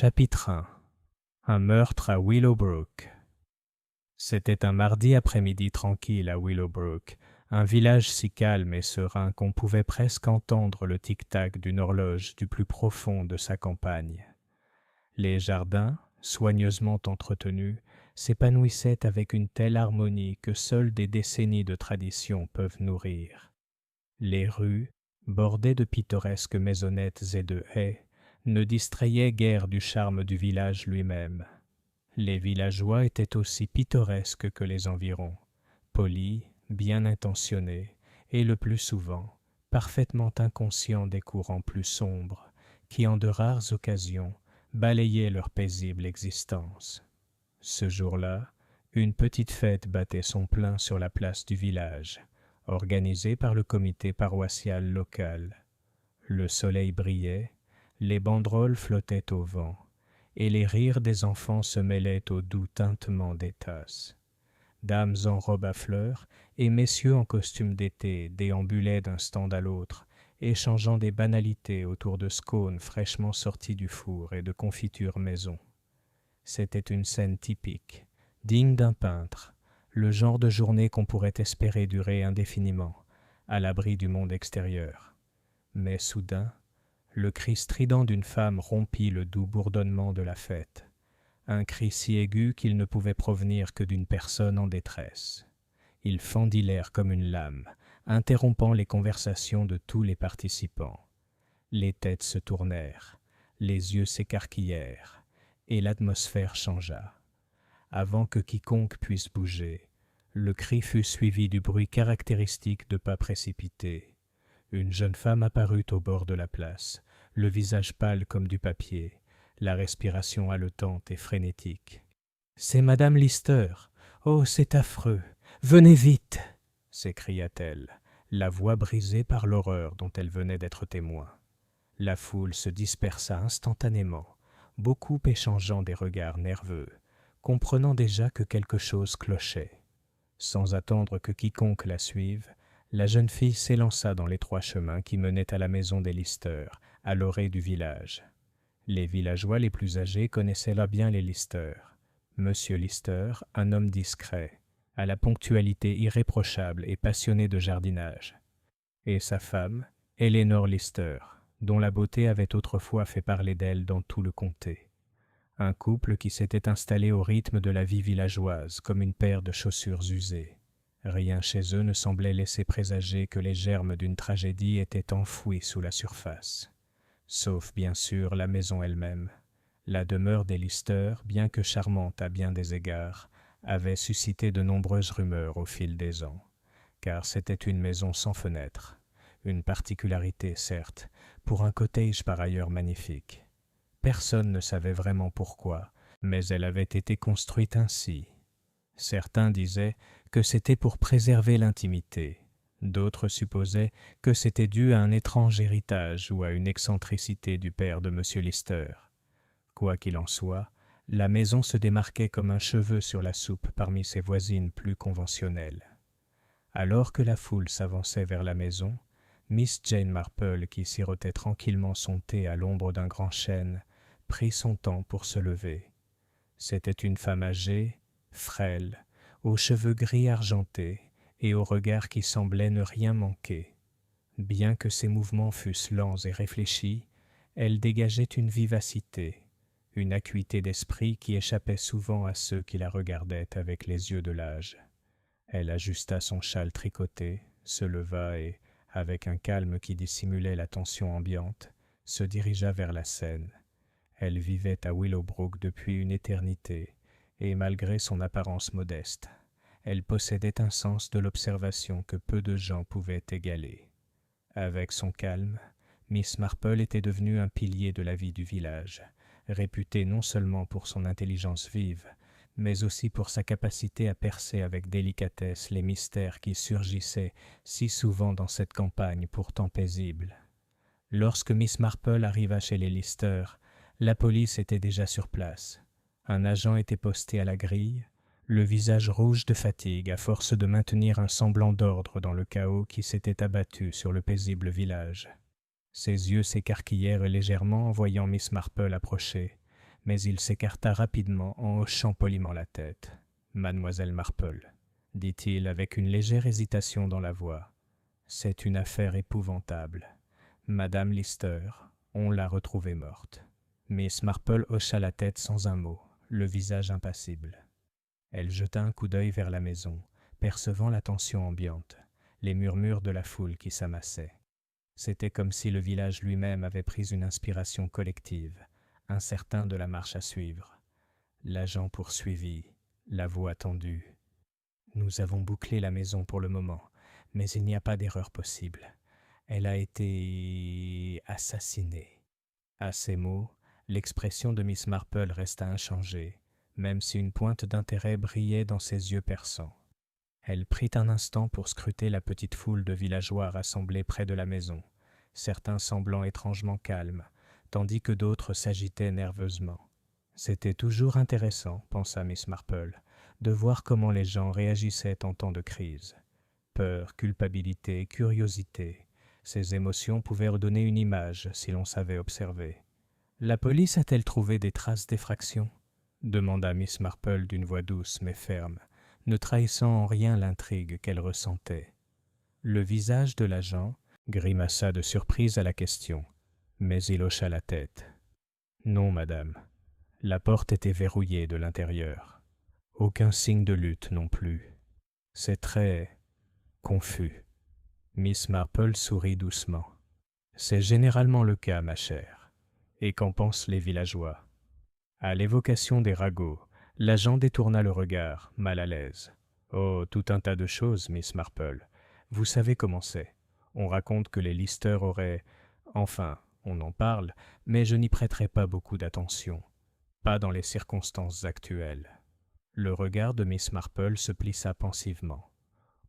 Chapitre 1. Un meurtre à Willowbrook. C'était un mardi après-midi tranquille à Willowbrook, un village si calme et serein qu'on pouvait presque entendre le tic-tac d'une horloge du plus profond de sa campagne. Les jardins, soigneusement entretenus, s'épanouissaient avec une telle harmonie que seules des décennies de tradition peuvent nourrir. Les rues, bordées de pittoresques maisonnettes et de haies, ne distrayaient guère du charme du village lui-même. Les villageois étaient aussi pittoresques que les environs, polis, bien intentionnés, et le plus souvent, parfaitement inconscients des courants plus sombres, qui en de rares occasions balayaient leur paisible existence. Ce jour-là, une petite fête battait son plein sur la place du village, organisée par le comité paroissial local. Le soleil brillait, les banderoles flottaient au vent, et les rires des enfants se mêlaient au doux tintement des tasses. Dames en robe à fleurs et messieurs en costume d'été déambulaient d'un stand à l'autre, échangeant des banalités autour de scones fraîchement sortis du four et de confitures maison. C'était une scène typique, digne d'un peintre, le genre de journée qu'on pourrait espérer durer indéfiniment, à l'abri du monde extérieur. Mais soudain, le cri strident d'une femme rompit le doux bourdonnement de la fête, un cri si aigu qu'il ne pouvait provenir que d'une personne en détresse. Il fendit l'air comme une lame, interrompant les conversations de tous les participants. Les têtes se tournèrent, les yeux s'écarquillèrent, et l'atmosphère changea. Avant que quiconque puisse bouger, le cri fut suivi du bruit caractéristique de pas précipités. Une jeune femme apparut au bord de la place, le visage pâle comme du papier, la respiration haletante et frénétique. « C'est Madame Lister. Oh, c'est affreux. Venez vite !» s'écria-t-elle, la voix brisée par l'horreur dont elle venait d'être témoin. La foule se dispersa instantanément, beaucoup échangeant des regards nerveux, comprenant déjà que quelque chose clochait. Sans attendre que quiconque la suive, la jeune fille s'élança dans l'étroit chemin qui menait à la maison des Lister, à l'orée du village. Les villageois les plus âgés connaissaient là bien les Lister. Monsieur Lister, un homme discret, à la ponctualité irréprochable et passionné de jardinage. Et sa femme, Eleanor Lister, dont la beauté avait autrefois fait parler d'elle dans tout le comté. Un couple qui s'était installé au rythme de la vie villageoise comme une paire de chaussures usées. Rien chez eux ne semblait laisser présager que les germes d'une tragédie étaient enfouis sous la surface. Sauf bien sûr la maison elle-même. La demeure des Lister, bien que charmante à bien des égards, avait suscité de nombreuses rumeurs au fil des ans, car c'était une maison sans fenêtres, une particularité certes, pour un cottage par ailleurs magnifique. Personne ne savait vraiment pourquoi, mais elle avait été construite ainsi. Certains disaient que c'était pour préserver l'intimité. D'autres supposaient que c'était dû à un étrange héritage ou à une excentricité du père de M. Lister. Quoi qu'il en soit, la maison se démarquait comme un cheveu sur la soupe parmi ses voisines plus conventionnelles. Alors que la foule s'avançait vers la maison, Miss Jane Marple, qui sirotait tranquillement son thé à l'ombre d'un grand chêne, prit son temps pour se lever. C'était une femme âgée, frêle, aux cheveux gris argentés et au regard qui semblait ne rien manquer. Bien que ses mouvements fussent lents et réfléchis, elle dégageait une vivacité, une acuité d'esprit qui échappait souvent à ceux qui la regardaient avec les yeux de l'âge. Elle ajusta son châle tricoté, se leva et, avec un calme qui dissimulait la tension ambiante, se dirigea vers la scène. Elle vivait à Willowbrook depuis une éternité, et malgré son apparence modeste, elle possédait un sens de l'observation que peu de gens pouvaient égaler. Avec son calme, Miss Marple était devenue un pilier de la vie du village, réputée non seulement pour son intelligence vive, mais aussi pour sa capacité à percer avec délicatesse les mystères qui surgissaient si souvent dans cette campagne pourtant paisible. Lorsque Miss Marple arriva chez les Lister, la police était déjà sur place. Un agent était posté à la grille, le visage rouge de fatigue à force de maintenir un semblant d'ordre dans le chaos qui s'était abattu sur le paisible village. Ses yeux s'écarquillèrent légèrement en voyant Miss Marple approcher, mais il s'écarta rapidement en hochant poliment la tête. « Mademoiselle Marple, dit-il avec une légère hésitation dans la voix, c'est une affaire épouvantable. Madame Lister, on l'a retrouvée morte. » Miss Marple hocha la tête sans un mot, le visage impassible. Elle jeta un coup d'œil vers la maison, percevant la tension ambiante, les murmures de la foule qui s'amassait. C'était comme si le village lui-même avait pris une inspiration collective, incertain de la marche à suivre. L'agent poursuivit, la voix tendue. « Nous avons bouclé la maison pour le moment, mais il n'y a pas d'erreur possible. Elle a été assassinée. » À ces mots, l'expression de Miss Marple resta inchangée, même si une pointe d'intérêt brillait dans ses yeux perçants. Elle prit un instant pour scruter la petite foule de villageois rassemblés près de la maison, certains semblant étrangement calmes, tandis que d'autres s'agitaient nerveusement. C'était toujours intéressant, pensa Miss Marple, de voir comment les gens réagissaient en temps de crise. Peur, culpabilité, curiosité, ces émotions pouvaient redonner une image si l'on savait observer. « La police a-t-elle trouvé des traces d'effraction ?» demanda Miss Marple d'une voix douce mais ferme, ne trahissant en rien l'intrigue qu'elle ressentait. Le visage de l'agent grimaça de surprise à la question, mais il hocha la tête. « Non, madame. La porte était verrouillée de l'intérieur. Aucun signe de lutte non plus. C'est très confus. » Miss Marple sourit doucement. « C'est généralement le cas, ma chère. Et qu'en pensent les villageois ?» À l'évocation des ragots, l'agent détourna le regard, mal à l'aise. « Oh, tout un tas de choses, Miss Marple. Vous savez comment c'est. On raconte que les Lister auraient... Enfin, on en parle, mais je n'y prêterai pas beaucoup d'attention. Pas dans les circonstances actuelles. » Le regard de Miss Marple se plissa pensivement.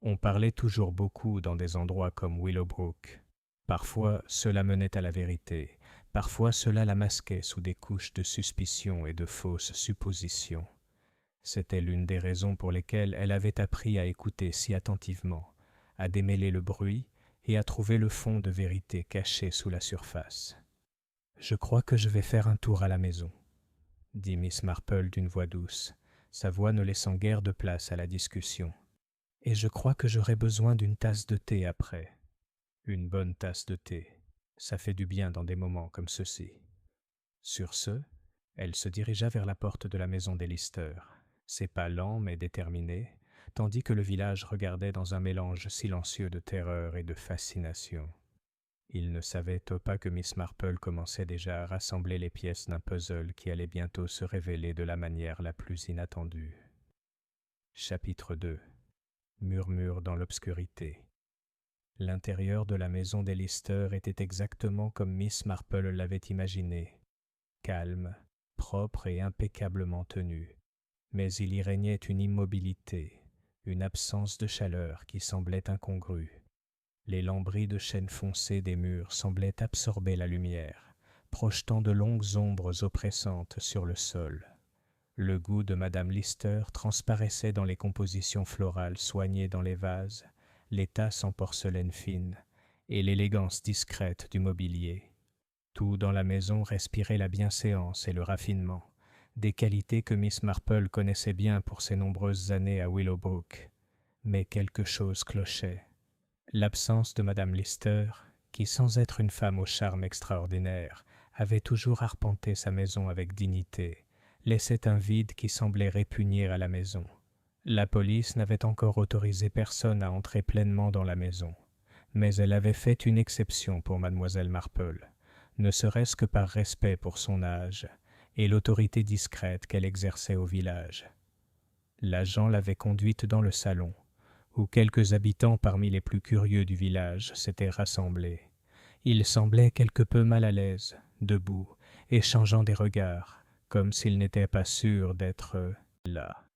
On parlait toujours beaucoup dans des endroits comme Willowbrook. Parfois, cela menait à la vérité. Parfois, cela la masquait sous des couches de suspicion et de fausses suppositions. C'était l'une des raisons pour lesquelles elle avait appris à écouter si attentivement, à démêler le bruit et à trouver le fond de vérité caché sous la surface. « Je crois que je vais faire un tour à la maison, » dit Miss Marple d'une voix douce, sa voix ne laissant guère de place à la discussion. « Et je crois que j'aurai besoin d'une tasse de thé après. » Une bonne tasse de thé, ça fait du bien dans des moments comme ceux-ci. Sur ce, elle se dirigea vers la porte de la maison des Lister, ses pas lents mais déterminés, tandis que le village regardait dans un mélange silencieux de terreur et de fascination. Il ne savait pas que Miss Marple commençait déjà à rassembler les pièces d'un puzzle qui allait bientôt se révéler de la manière la plus inattendue. Chapitre 2. Murmure dans l'obscurité. L'intérieur de la maison des Lister était exactement comme Miss Marple l'avait imaginé, calme, propre et impeccablement tenu. Mais il y régnait une immobilité, une absence de chaleur qui semblait incongrue. Les lambris de chêne foncé des murs semblaient absorber la lumière, projetant de longues ombres oppressantes sur le sol. Le goût de Madame Lister transparaissait dans les compositions florales soignées dans les vases, les tasses en porcelaine fine et l'élégance discrète du mobilier. Tout dans la maison respirait la bienséance et le raffinement, des qualités que Miss Marple connaissait bien pour ses nombreuses années à Willowbrook. Mais quelque chose clochait. L'absence de Madame Lister, qui sans être une femme au charme extraordinaire, avait toujours arpenté sa maison avec dignité, laissait un vide qui semblait répugner à la maison. La police n'avait encore autorisé personne à entrer pleinement dans la maison, mais elle avait fait une exception pour mademoiselle Marple, ne serait-ce que par respect pour son âge et l'autorité discrète qu'elle exerçait au village. L'agent l'avait conduite dans le salon, où quelques habitants parmi les plus curieux du village s'étaient rassemblés. Ils semblaient quelque peu mal à l'aise, debout, échangeant des regards, comme s'ils n'étaient pas sûrs d'être là.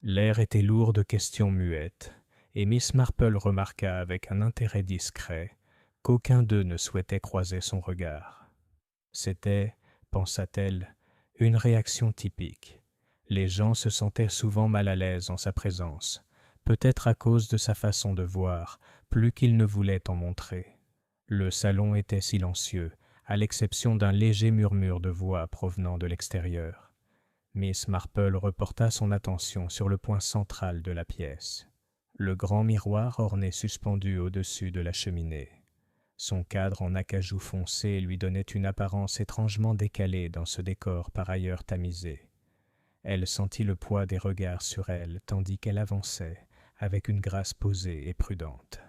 L'air était lourd de questions muettes, et Miss Marple remarqua avec un intérêt discret qu'aucun d'eux ne souhaitait croiser son regard. C'était, pensa-t-elle, une réaction typique. Les gens se sentaient souvent mal à l'aise en sa présence, peut-être à cause de sa façon de voir, plus qu'il ne voulait en montrer. Le salon était silencieux, à l'exception d'un léger murmure de voix provenant de l'extérieur. Miss Marple reporta son attention sur le point central de la pièce, le grand miroir orné suspendu au-dessus de la cheminée. Son cadre en acajou foncé lui donnait une apparence étrangement décalée dans ce décor par ailleurs tamisé. Elle sentit le poids des regards sur elle tandis qu'elle avançait, avec une grâce posée et prudente.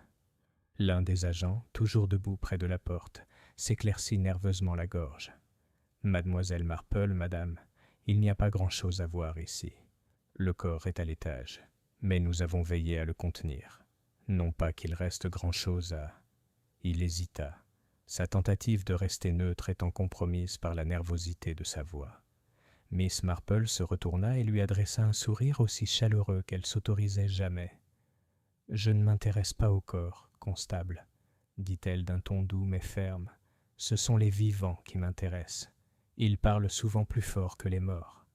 L'un des agents, toujours debout près de la porte, s'éclaircit nerveusement la gorge. « Mademoiselle Marple, madame, il n'y a pas grand-chose à voir ici. Le corps est à l'étage, mais nous avons veillé à le contenir. Non pas qu'il reste grand-chose à... » Il hésita, sa tentative de rester neutre étant compromise par la nervosité de sa voix. Miss Marple se retourna et lui adressa un sourire aussi chaleureux qu'elle s'autorisait jamais. « Je ne m'intéresse pas au corps, constable, » dit-elle d'un ton doux mais ferme. « Ce sont les vivants qui m'intéressent. Ils parlent souvent plus fort que les morts. »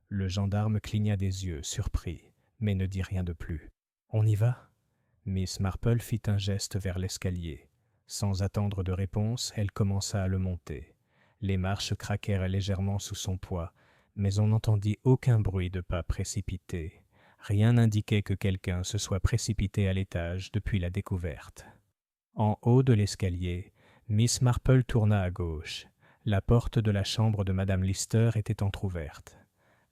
Le gendarme cligna des yeux, surpris, mais ne dit rien de plus. « On y va ?» Miss Marple fit un geste vers l'escalier. Sans attendre de réponse, elle commença à le monter. Les marches craquèrent légèrement sous son poids, mais on n'entendit aucun bruit de pas précipités. Rien n'indiquait que quelqu'un se soit précipité à l'étage depuis la découverte. En haut de l'escalier, Miss Marple tourna à gauche. La porte de la chambre de Madame Lister était entr'ouverte.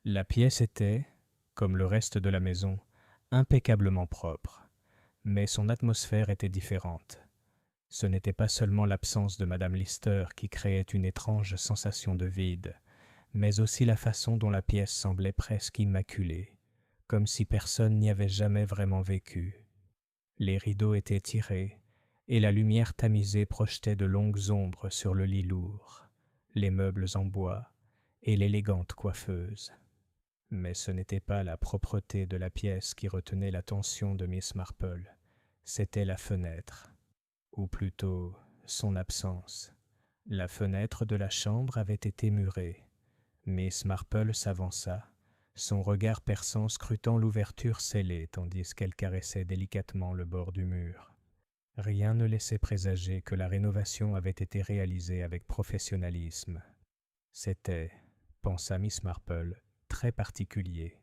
La pièce était, comme le reste de la maison, impeccablement propre, mais son atmosphère était différente. Ce n'était pas seulement l'absence de Madame Lister qui créait une étrange sensation de vide, mais aussi la façon dont la pièce semblait presque immaculée, comme si personne n'y avait jamais vraiment vécu. Les rideaux étaient tirés, et la lumière tamisée projetait de longues ombres sur le lit lourd, les meubles en bois et l'élégante coiffeuse. Mais ce n'était pas la propreté de la pièce qui retenait l'attention de Miss Marple, c'était la fenêtre, ou plutôt son absence. La fenêtre de la chambre avait été murée. Miss Marple s'avança, son regard perçant scrutant l'ouverture scellée tandis qu'elle caressait délicatement le bord du mur. Rien ne laissait présager que la rénovation avait été réalisée avec professionnalisme. C'était, pensa Miss Marple, très particulier.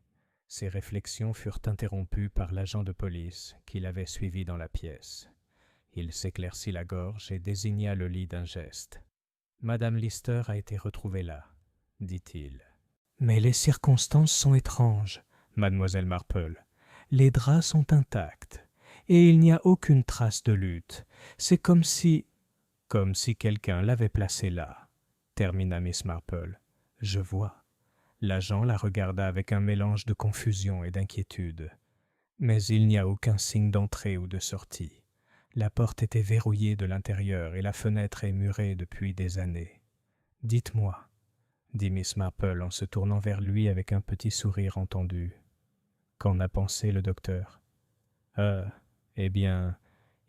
Ses réflexions furent interrompues par l'agent de police qui l'avait suivi dans la pièce. Il s'éclaircit la gorge et désigna le lit d'un geste. « Madame Lister a été retrouvée là, » dit-il. « Mais les circonstances sont étranges, mademoiselle Marple. Les draps sont intacts, et il n'y a aucune trace de lutte. C'est comme si quelqu'un l'avait placée là, » termina Miss Marple. « Je vois. » L'agent la regarda avec un mélange de confusion et d'inquiétude. Mais il n'y a aucun signe d'entrée ou de sortie. La porte était verrouillée de l'intérieur et la fenêtre est murée depuis des années. « Dites-moi, » dit Miss Marple en se tournant vers lui avec un petit sourire entendu. « Qu'en a pensé le docteur ?»« Eh bien,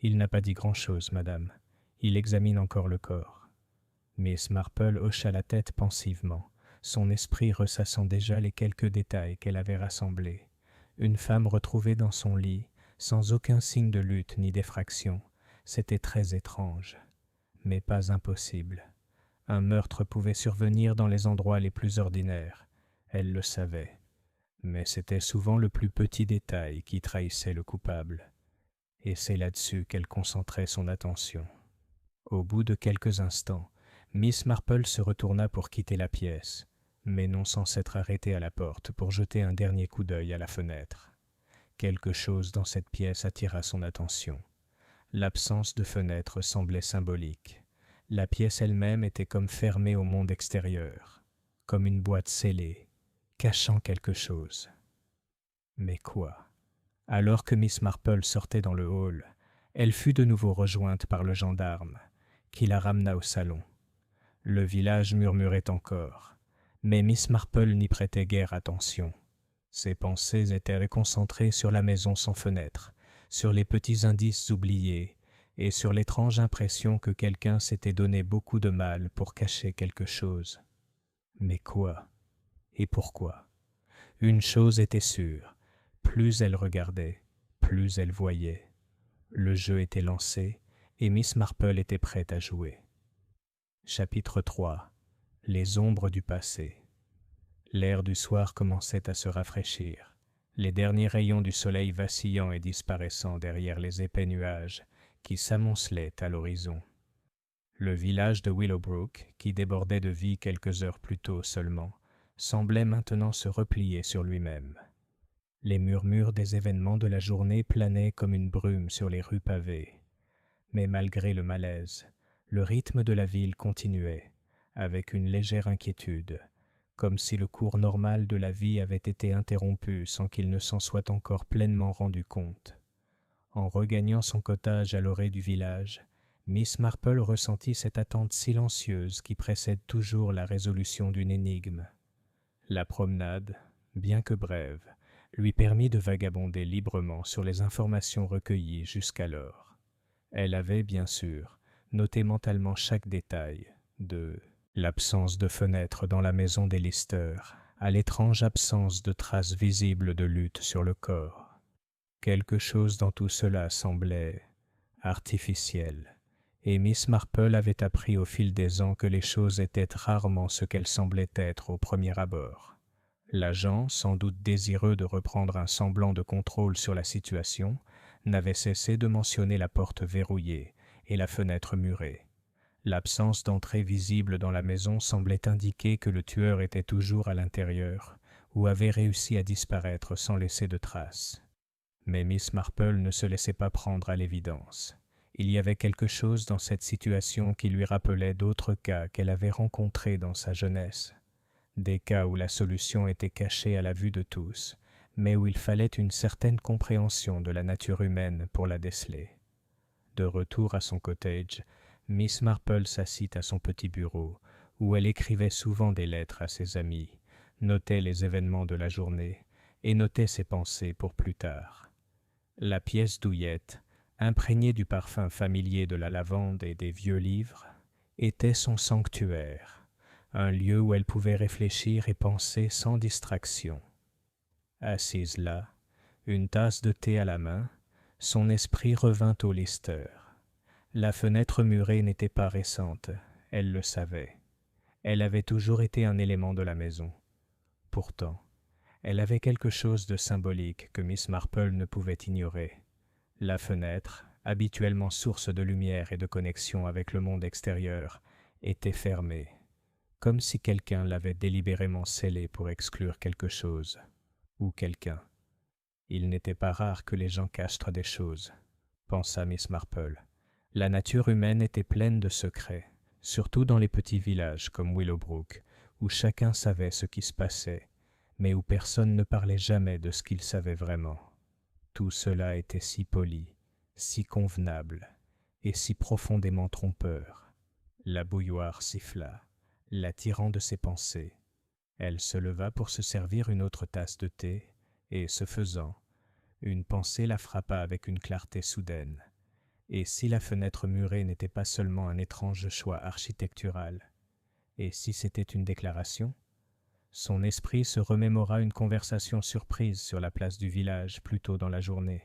il n'a pas dit grand-chose, madame. Il examine encore le corps. » Miss Marple hocha la tête pensivement, son esprit ressassant déjà les quelques détails qu'elle avait rassemblés. Une femme retrouvée dans son lit, sans aucun signe de lutte ni d'effraction, c'était très étrange, mais pas impossible. Un meurtre pouvait survenir dans les endroits les plus ordinaires, elle le savait, mais c'était souvent le plus petit détail qui trahissait le coupable, et c'est là-dessus qu'elle concentrait son attention. Au bout de quelques instants, Miss Marple se retourna pour quitter la pièce, mais non sans s'être arrêtée à la porte pour jeter un dernier coup d'œil à la fenêtre. Quelque chose dans cette pièce attira son attention. L'absence de fenêtre semblait symbolique. La pièce elle-même était comme fermée au monde extérieur, comme une boîte scellée, cachant quelque chose. Mais quoi? Alors que Miss Marple sortait dans le hall, elle fut de nouveau rejointe par le gendarme, qui la ramena au salon. Le village murmurait encore, mais Miss Marple n'y prêtait guère attention. Ses pensées étaient concentrées sur la maison sans fenêtre, sur les petits indices oubliés et sur l'étrange impression que quelqu'un s'était donné beaucoup de mal pour cacher quelque chose. Mais quoi? Et pourquoi? Une chose était sûre, plus elle regardait, plus elle voyait. Le jeu était lancé et Miss Marple était prête à jouer. Chapitre 3. Les ombres du passé. L'air du soir commençait à se rafraîchir, les derniers rayons du soleil vacillant et disparaissant derrière les épais nuages qui s'amoncelaient à l'horizon. Le village de Willowbrook, qui débordait de vie quelques heures plus tôt seulement, semblait maintenant se replier sur lui-même. Les murmures des événements de la journée planaient comme une brume sur les rues pavées. Mais malgré le malaise, le rythme de la ville continuait, avec une légère inquiétude, comme si le cours normal de la vie avait été interrompu sans qu'il ne s'en soit encore pleinement rendu compte. En regagnant son cottage à l'orée du village, Miss Marple ressentit cette attente silencieuse qui précède toujours la résolution d'une énigme. La promenade, bien que brève, lui permit de vagabonder librement sur les informations recueillies jusqu'alors. Elle avait, bien sûr, noté mentalement chaque détail, de l'absence de fenêtre dans la maison des Lister à l'étrange absence de traces visibles de lutte sur le corps. Quelque chose dans tout cela semblait artificiel, et Miss Marple avait appris au fil des ans que les choses étaient rarement ce qu'elles semblaient être au premier abord. L'agent, sans doute désireux de reprendre un semblant de contrôle sur la situation, n'avait cessé de mentionner la porte verrouillée et la fenêtre murée. L'absence d'entrée visible dans la maison semblait indiquer que le tueur était toujours à l'intérieur ou avait réussi à disparaître sans laisser de traces. Mais Miss Marple ne se laissait pas prendre à l'évidence. Il y avait quelque chose dans cette situation qui lui rappelait d'autres cas qu'elle avait rencontrés dans sa jeunesse. Des cas où la solution était cachée à la vue de tous, mais où il fallait une certaine compréhension de la nature humaine pour la déceler. De retour à son cottage, Miss Marple s'assit à son petit bureau, où elle écrivait souvent des lettres à ses amis, notait les événements de la journée et notait ses pensées pour plus tard. La pièce douillette, imprégnée du parfum familier de la lavande et des vieux livres, était son sanctuaire, un lieu où elle pouvait réfléchir et penser sans distraction. Assise là, une tasse de thé à la main, son esprit revint au Lister. La fenêtre murée n'était pas récente, elle le savait. Elle avait toujours été un élément de la maison. Pourtant, elle avait quelque chose de symbolique que Miss Marple ne pouvait ignorer. La fenêtre, habituellement source de lumière et de connexion avec le monde extérieur, était fermée, comme si quelqu'un l'avait délibérément scellée pour exclure quelque chose, ou quelqu'un. Il n'était pas rare que les gens cachent des choses, pensa Miss Marple. La nature humaine était pleine de secrets, surtout dans les petits villages comme Willowbrook, où chacun savait ce qui se passait, mais où personne ne parlait jamais de ce qu'il savait vraiment. Tout cela était si poli, si convenable, et si profondément trompeur. La bouilloire siffla, l'attirant de ses pensées. Elle se leva pour se servir une autre tasse de thé, et ce faisant, une pensée la frappa avec une clarté soudaine. Et si la fenêtre murée n'était pas seulement un étrange choix architectural, et si c'était une déclaration? Son esprit se remémora une conversation surprise sur la place du village plus tôt dans la journée.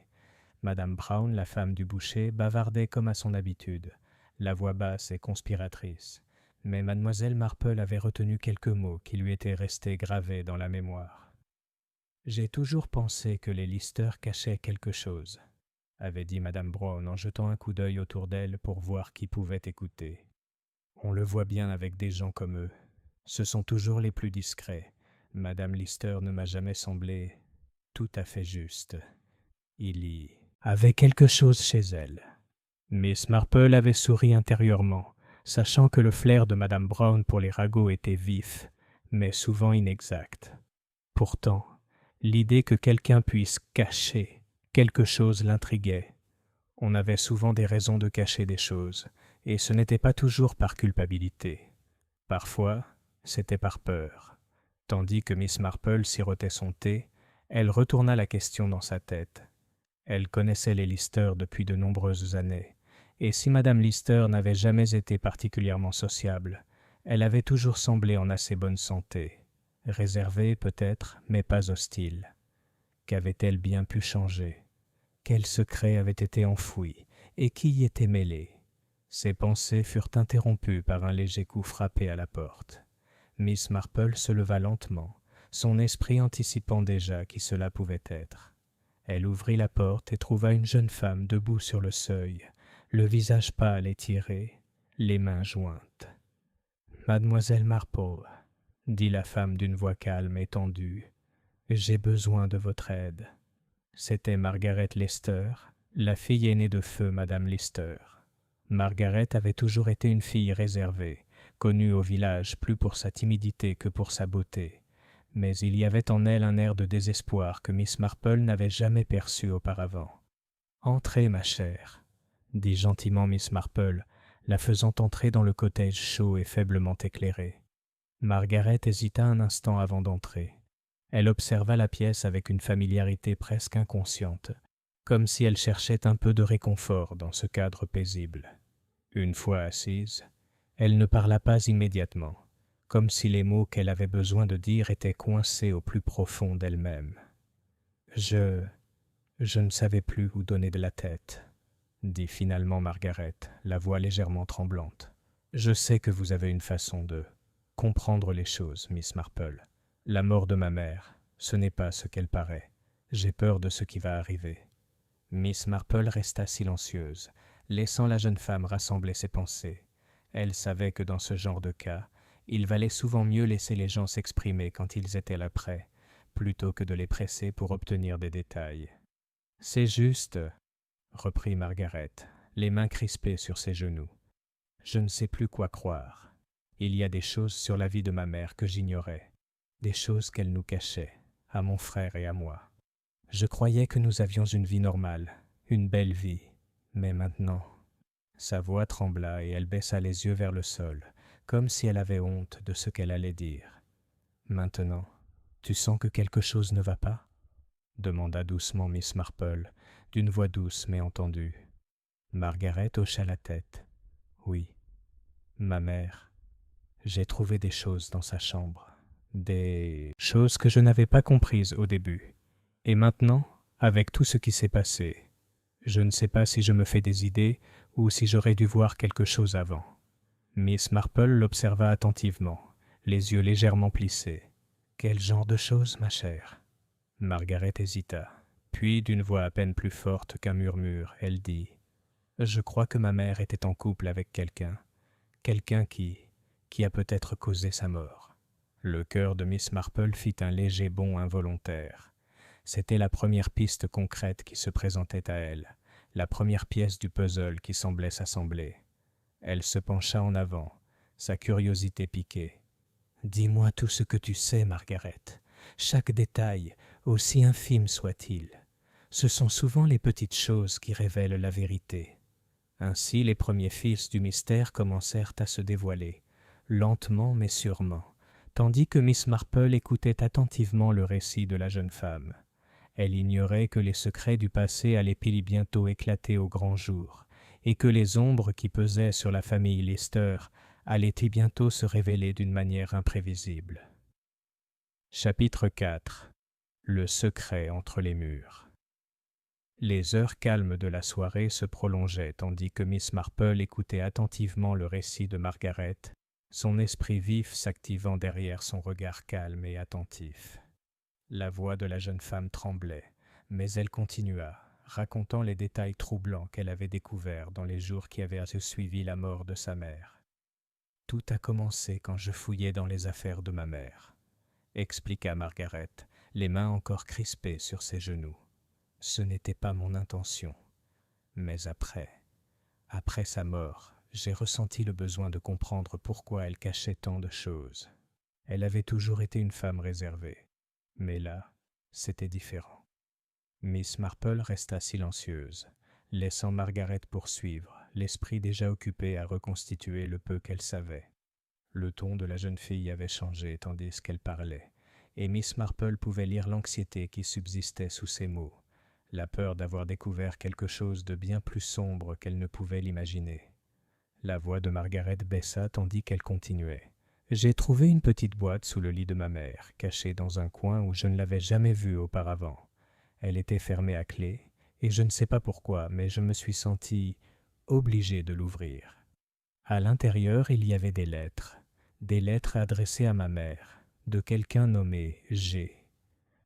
Madame Brown, la femme du boucher, bavardait comme à son habitude, la voix basse et conspiratrice. Mais mademoiselle Marple avait retenu quelques mots qui lui étaient restés gravés dans la mémoire. « J'ai toujours pensé que les Lister cachaient quelque chose », avait dit madame Brown en jetant un coup d'œil autour d'elle pour voir qui pouvait écouter. « On le voit bien avec des gens comme eux. Ce sont toujours les plus discrets. Madame Lister ne m'a jamais semblé tout à fait juste. Il y avait quelque chose chez elle. » Miss Marple avait souri intérieurement, sachant que le flair de madame Brown pour les ragots était vif, mais souvent inexact. Pourtant, l'idée que quelqu'un puisse cacher quelque chose l'intriguait. On avait souvent des raisons de cacher des choses, et ce n'était pas toujours par culpabilité. Parfois, c'était par peur. Tandis que Miss Marple sirotait son thé, elle retourna la question dans sa tête. Elle connaissait les Lister depuis de nombreuses années, et si madame Lister n'avait jamais été particulièrement sociable, elle avait toujours semblé en assez bonne santé, réservée peut-être, mais pas hostile. Qu'avait-elle bien pu changer? Quel secret avait été enfoui, et qui y était mêlé? Ses pensées furent interrompues par un léger coup frappé à la porte. Miss Marple se leva lentement, son esprit anticipant déjà qui cela pouvait être. Elle ouvrit la porte et trouva une jeune femme debout sur le seuil, le visage pâle et tiré, les mains jointes. « Mademoiselle Marple, » dit la femme d'une voix calme et tendue, « j'ai besoin de votre aide. » C'était Margaret Lister, la fille aînée de feu Madame Lister. Margaret avait toujours été une fille réservée, connue au village plus pour sa timidité que pour sa beauté. Mais il y avait en elle un air de désespoir que Miss Marple n'avait jamais perçu auparavant. « Entrez, ma chère, » dit gentiment Miss Marple, la faisant entrer dans le cottage chaud et faiblement éclairé. Margaret hésita un instant avant d'entrer. Elle observa la pièce avec une familiarité presque inconsciente, comme si elle cherchait un peu de réconfort dans ce cadre paisible. Une fois assise, elle ne parla pas immédiatement, comme si les mots qu'elle avait besoin de dire étaient coincés au plus profond d'elle-même. « Je ne savais plus où donner de la tête, » dit finalement Margaret, la voix légèrement tremblante. « Je sais que vous avez une façon de comprendre les choses, Miss Marple. La mort de ma mère, ce n'est pas ce qu'elle paraît. J'ai peur de ce qui va arriver. » Miss Marple resta silencieuse, laissant la jeune femme rassembler ses pensées. Elle savait que dans ce genre de cas, il valait souvent mieux laisser les gens s'exprimer quand ils étaient là près, plutôt que de les presser pour obtenir des détails. « C'est juste, » reprit Margaret, les mains crispées sur ses genoux. « Je ne sais plus quoi croire. Il y a des choses sur la vie de ma mère que j'ignorais, des choses qu'elle nous cachait, à mon frère et à moi. Je croyais que nous avions une vie normale, une belle vie, mais maintenant... » Sa voix trembla et elle baissa les yeux vers le sol, comme si elle avait honte de ce qu'elle allait dire. « Maintenant, tu sens que quelque chose ne va pas ?» demanda doucement Miss Marple, d'une voix douce mais entendue. Margaret hocha la tête. « Oui, ma mère. J'ai trouvé des choses dans sa chambre, des choses que je n'avais pas comprises au début. Et maintenant, avec tout ce qui s'est passé, je ne sais pas si je me fais des idées ou si j'aurais dû voir quelque chose avant. » Miss Marple l'observa attentivement, les yeux légèrement plissés. « Quel genre de choses, ma chère ?» Margaret hésita, puis d'une voix à peine plus forte qu'un murmure, elle dit « Je crois que ma mère était en couple avec quelqu'un qui a peut-être causé sa mort. » Le cœur de Miss Marple fit un léger bond involontaire. C'était la première piste concrète qui se présentait à elle, la première pièce du puzzle qui semblait s'assembler. Elle se pencha en avant, sa curiosité piquée. « Dis-moi tout ce que tu sais, Margaret. Chaque détail, aussi infime soit-il. Ce sont souvent les petites choses qui révèlent la vérité. » Ainsi, les premiers fils du mystère commencèrent à se dévoiler, lentement mais sûrement, tandis que Miss Marple écoutait attentivement le récit de la jeune femme. Elle ignorait que les secrets du passé allaient bientôt éclater au grand jour, et que les ombres qui pesaient sur la famille Lister allaient bientôt se révéler d'une manière imprévisible. Chapitre 4. Le secret entre les murs. Les heures calmes de la soirée se prolongeaient tandis que Miss Marple écoutait attentivement le récit de Margaret, son esprit vif s'activant derrière son regard calme et attentif. La voix de la jeune femme tremblait, mais elle continua, racontant les détails troublants qu'elle avait découverts dans les jours qui avaient suivi la mort de sa mère. « Tout a commencé quand je fouillais dans les affaires de ma mère, » expliqua Margaret, les mains encore crispées sur ses genoux. « Ce n'était pas mon intention. Mais après sa mort, j'ai ressenti le besoin de comprendre pourquoi elle cachait tant de choses. Elle avait toujours été une femme réservée, mais là, c'était différent. » Miss Marple resta silencieuse, laissant Margaret poursuivre, l'esprit déjà occupé à reconstituer le peu qu'elle savait. Le ton de la jeune fille avait changé tandis qu'elle parlait, et Miss Marple pouvait lire l'anxiété qui subsistait sous ses mots, la peur d'avoir découvert quelque chose de bien plus sombre qu'elle ne pouvait l'imaginer. La voix de Margaret baissa tandis qu'elle continuait. « J'ai trouvé une petite boîte sous le lit de ma mère, cachée dans un coin où je ne l'avais jamais vue auparavant. Elle était fermée à clé, et je ne sais pas pourquoi, mais je me suis senti obligé de l'ouvrir. À l'intérieur, il y avait des lettres adressées à ma mère, de quelqu'un nommé G.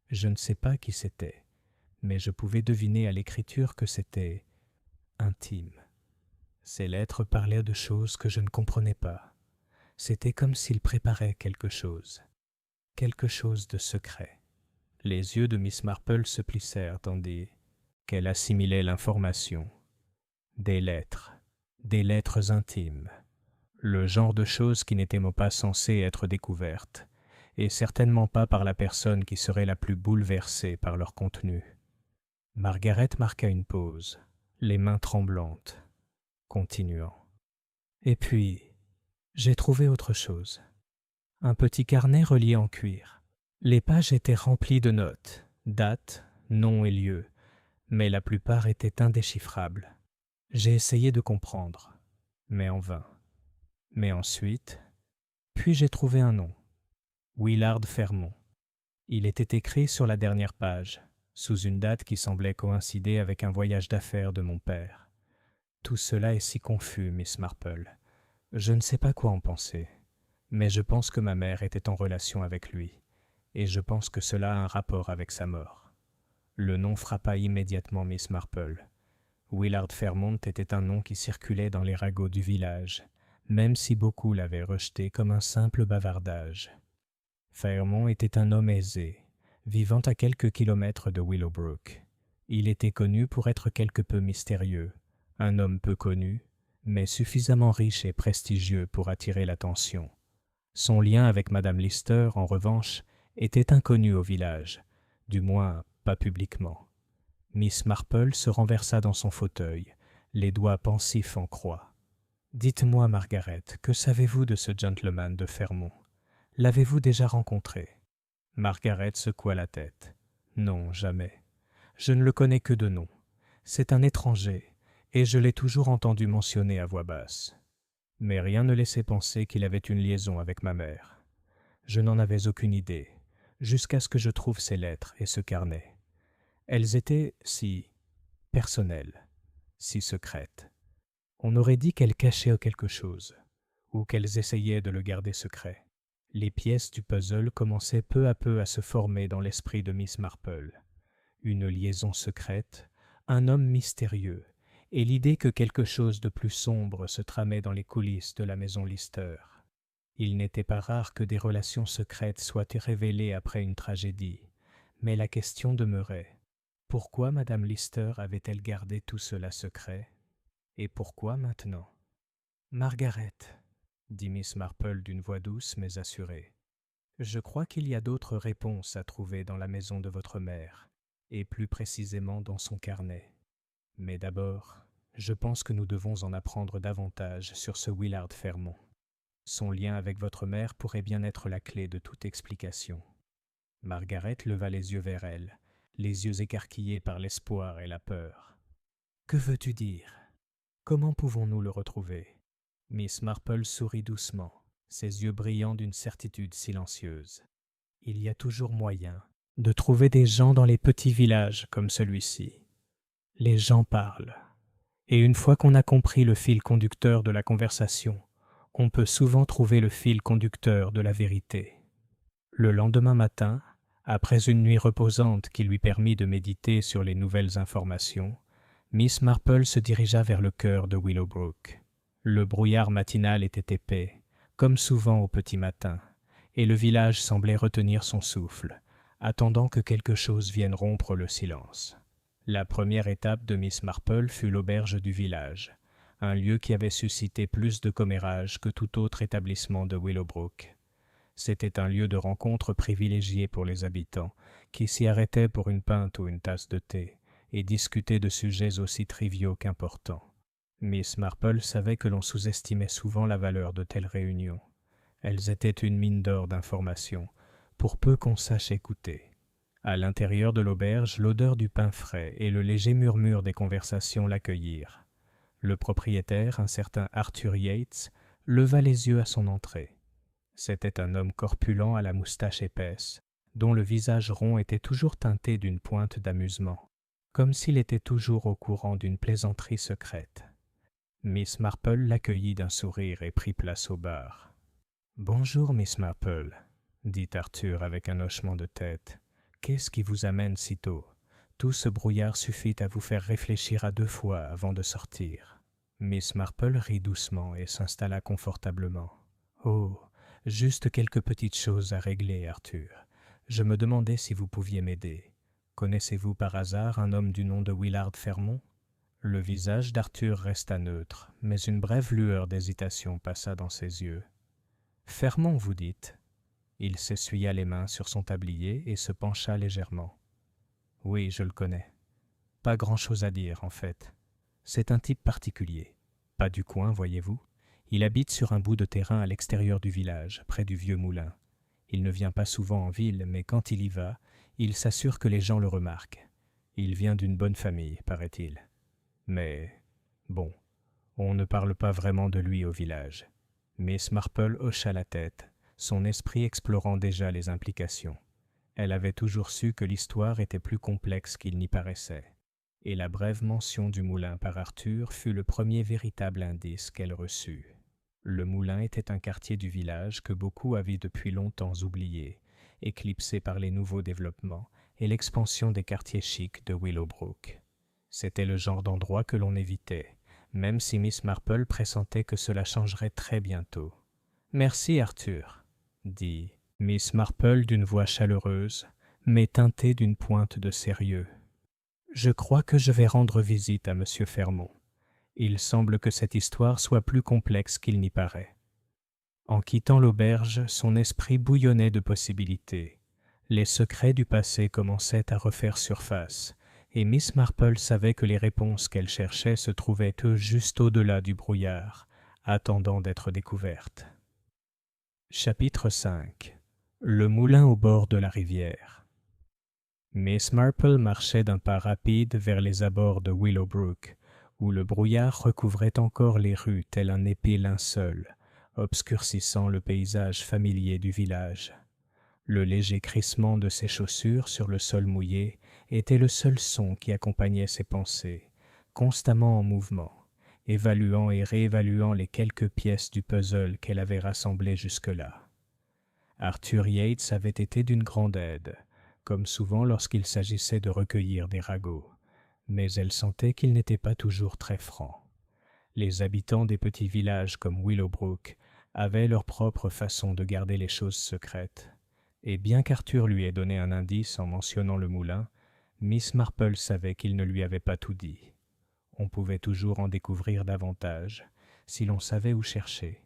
Je ne sais pas qui c'était, mais je pouvais deviner à l'écriture que c'était intime. Ces lettres parlaient de choses que je ne comprenais pas. C'était comme s'il préparait quelque chose de secret. Les yeux de Miss Marple se plissèrent tandis qu'elle assimilait l'information. Des lettres intimes, le genre de choses qui n'étaient pas censées être découvertes, et certainement pas par la personne qui serait la plus bouleversée par leur contenu. Margaret marqua une pause, les mains tremblantes, continuant. Et puis, j'ai trouvé autre chose. Un petit carnet relié en cuir. Les pages étaient remplies de notes, dates, noms et lieux, mais la plupart étaient indéchiffrables. J'ai essayé de comprendre, mais en vain. Mais ensuite, puis j'ai trouvé un nom. Willard Fermont. Il était écrit sur la dernière page, sous une date qui semblait coïncider avec un voyage d'affaires de mon père. Tout cela est si confus, Miss Marple. Je ne sais pas quoi en penser, mais je pense que ma mère était en relation avec lui, et je pense que cela a un rapport avec sa mort. Le nom frappa immédiatement Miss Marple. Willard Fermont était un nom qui circulait dans les ragots du village, même si beaucoup l'avaient rejeté comme un simple bavardage. Fermont était un homme aisé, vivant à quelques kilomètres de Willowbrook. Il était connu pour être quelque peu mystérieux, un homme peu connu, mais suffisamment riche et prestigieux pour attirer l'attention. Son lien avec Madame Lister, en revanche, était inconnu au village, du moins pas publiquement. Miss Marple se renversa dans son fauteuil, les doigts pensifs en croix. « Dites-moi, Margaret, que savez-vous de ce gentleman de Fermont? L'avez-vous déjà rencontré ?» Margaret secoua la tête. « Non, jamais. Je ne le connais que de nom. C'est un étranger, et je l'ai toujours entendu mentionner à voix basse. Mais rien ne laissait penser qu'il avait une liaison avec ma mère. Je n'en avais aucune idée, jusqu'à ce que je trouve ces lettres et ce carnet. Elles étaient si personnelles, si secrètes. On aurait dit qu'elles cachaient quelque chose, ou qu'elles essayaient de le garder secret. Les pièces du puzzle commençaient peu à peu à se former dans l'esprit de Miss Marple. Une liaison secrète, un homme mystérieux, et l'idée que quelque chose de plus sombre se tramait dans les coulisses de la maison Lister. Il n'était pas rare que des relations secrètes soient révélées après une tragédie, mais la question demeurait. Pourquoi Madame Lister avait-elle gardé tout cela secret? Et pourquoi maintenant? « Margaret, » dit Miss Marple d'une voix douce mais assurée, « je crois qu'il y a d'autres réponses à trouver dans la maison de votre mère, et plus précisément dans son carnet. Mais d'abord, je pense que nous devons en apprendre davantage sur ce Willard Fermont. Son lien avec votre mère pourrait bien être la clé de toute explication. » Margaret leva les yeux vers elle, les yeux écarquillés par l'espoir et la peur. « Que veux-tu dire? Comment pouvons-nous le retrouver ?» Miss Marple sourit doucement, ses yeux brillants d'une certitude silencieuse. « Il y a toujours moyen de trouver des gens dans les petits villages comme celui-ci. Les gens parlent, et une fois qu'on a compris le fil conducteur de la conversation, on peut souvent trouver le fil conducteur de la vérité. » Le lendemain matin, après une nuit reposante qui lui permit de méditer sur les nouvelles informations, Miss Marple se dirigea vers le cœur de Willowbrook. Le brouillard matinal était épais, comme souvent au petit matin, et le village semblait retenir son souffle, attendant que quelque chose vienne rompre le silence. La première étape de Miss Marple fut l'auberge du village, un lieu qui avait suscité plus de commérages que tout autre établissement de Willowbrook. C'était un lieu de rencontre privilégié pour les habitants, qui s'y arrêtaient pour une pinte ou une tasse de thé, et discutaient de sujets aussi triviaux qu'importants. Miss Marple savait que l'on sous-estimait souvent la valeur de telles réunions. Elles étaient une mine d'or d'informations, pour peu qu'on sache écouter. À l'intérieur de l'auberge, l'odeur du pain frais et le léger murmure des conversations l'accueillirent. Le propriétaire, un certain Arthur Yates, leva les yeux à son entrée. C'était un homme corpulent à la moustache épaisse, dont le visage rond était toujours teinté d'une pointe d'amusement, comme s'il était toujours au courant d'une plaisanterie secrète. Miss Marple l'accueillit d'un sourire et prit place au bar. « Bonjour, Miss Marple, » dit Arthur avec un hochement de tête. « Qu'est-ce qui vous amène si tôt? Tout ce brouillard suffit à vous faire réfléchir à 2 fois avant de sortir. » Miss Marple rit doucement et s'installa confortablement. « Oh, juste quelques petites choses à régler, Arthur. Je me demandais si vous pouviez m'aider. Connaissez-vous par hasard un homme du nom de Willard Fermont ?» Le visage d'Arthur resta neutre, mais une brève lueur d'hésitation passa dans ses yeux. « Fermont, vous dites ?» Il s'essuya les mains sur son tablier et se pencha légèrement. « Oui, je le connais. Pas grand-chose à dire, en fait. C'est un type particulier. Pas du coin, voyez-vous. Il habite sur un bout de terrain à l'extérieur du village, près du vieux moulin. Il ne vient pas souvent en ville, mais quand il y va, il s'assure que les gens le remarquent. Il vient d'une bonne famille, paraît-il. Mais, bon, on ne parle pas vraiment de lui au village. » Miss Marple hocha la tête, son esprit explorant déjà les implications. Elle avait toujours su que l'histoire était plus complexe qu'il n'y paraissait, et la brève mention du moulin par Arthur fut le premier véritable indice qu'elle reçut. Le moulin était un quartier du village que beaucoup avaient depuis longtemps oublié, éclipsé par les nouveaux développements et l'expansion des quartiers chics de Willowbrook. C'était le genre d'endroit que l'on évitait, même si Miss Marple pressentait que cela changerait très bientôt. « Merci, Arthur, » dit Miss Marple d'une voix chaleureuse, mais teintée d'une pointe de sérieux. « Je crois que je vais rendre visite à M. Fermont. Il semble que cette histoire soit plus complexe qu'il n'y paraît. » En quittant l'auberge, son esprit bouillonnait de possibilités. Les secrets du passé commençaient à refaire surface, et Miss Marple savait que les réponses qu'elle cherchait se trouvaient juste au-delà du brouillard, attendant d'être découvertes. Chapitre 5. Le moulin au bord de la rivière. Miss Marple marchait d'un pas rapide vers les abords de Willowbrook, où le brouillard recouvrait encore les rues tel un épais linceul, obscurcissant le paysage familier du village. Le léger crissement de ses chaussures sur le sol mouillé était le seul son qui accompagnait ses pensées, constamment en mouvement, évaluant et réévaluant les quelques pièces du puzzle qu'elle avait rassemblées jusque-là. Arthur Yates avait été d'une grande aide, comme souvent lorsqu'il s'agissait de recueillir des ragots, mais elle sentait qu'il n'était pas toujours très franc. Les habitants des petits villages comme Willowbrook avaient leur propre façon de garder les choses secrètes, et bien qu'Arthur lui ait donné un indice en mentionnant le moulin, Miss Marple savait qu'il ne lui avait pas tout dit. On pouvait toujours en découvrir davantage, si l'on savait où chercher.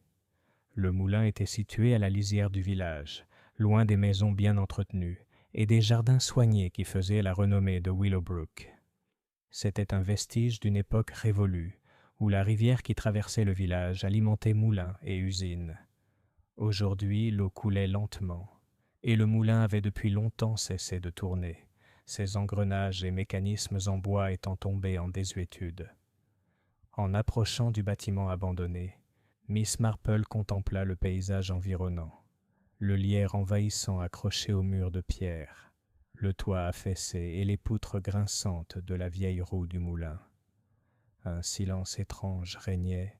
Le moulin était situé à la lisière du village, loin des maisons bien entretenues, et des jardins soignés qui faisaient la renommée de Willowbrook. C'était un vestige d'une époque révolue, où la rivière qui traversait le village alimentait moulins et usines. Aujourd'hui, l'eau coulait lentement, et le moulin avait depuis longtemps cessé de tourner, ses engrenages et mécanismes en bois étant tombés en désuétude. En approchant du bâtiment abandonné, Miss Marple contempla le paysage environnant, le lierre envahissant accroché au mur de pierre, le toit affaissé et les poutres grinçantes de la vieille roue du moulin. Un silence étrange régnait,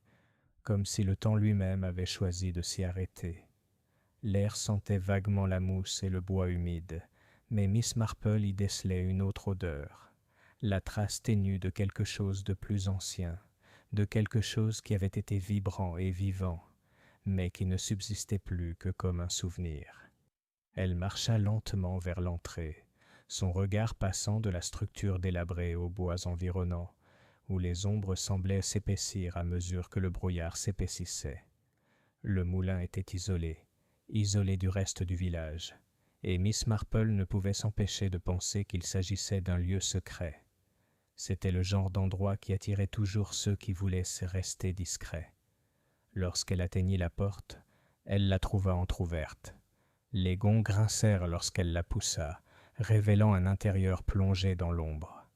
comme si le temps lui-même avait choisi de s'y arrêter. L'air sentait vaguement la mousse et le bois humide, mais Miss Marple y décelait une autre odeur, la trace ténue de quelque chose de plus ancien, de quelque chose qui avait été vibrant et vivant, mais qui ne subsistait plus que comme un souvenir. Elle marcha lentement vers l'entrée, son regard passant de la structure délabrée aux bois environnants, où les ombres semblaient s'épaissir à mesure que le brouillard s'épaississait. Le moulin était isolé du reste du village, et Miss Marple ne pouvait s'empêcher de penser qu'il s'agissait d'un lieu secret. C'était le genre d'endroit qui attirait toujours ceux qui voulaient rester discrets. Lorsqu'elle atteignit la porte, elle la trouva entr'ouverte. Les gonds grincèrent lorsqu'elle la poussa, révélant un intérieur plongé dans l'ombre.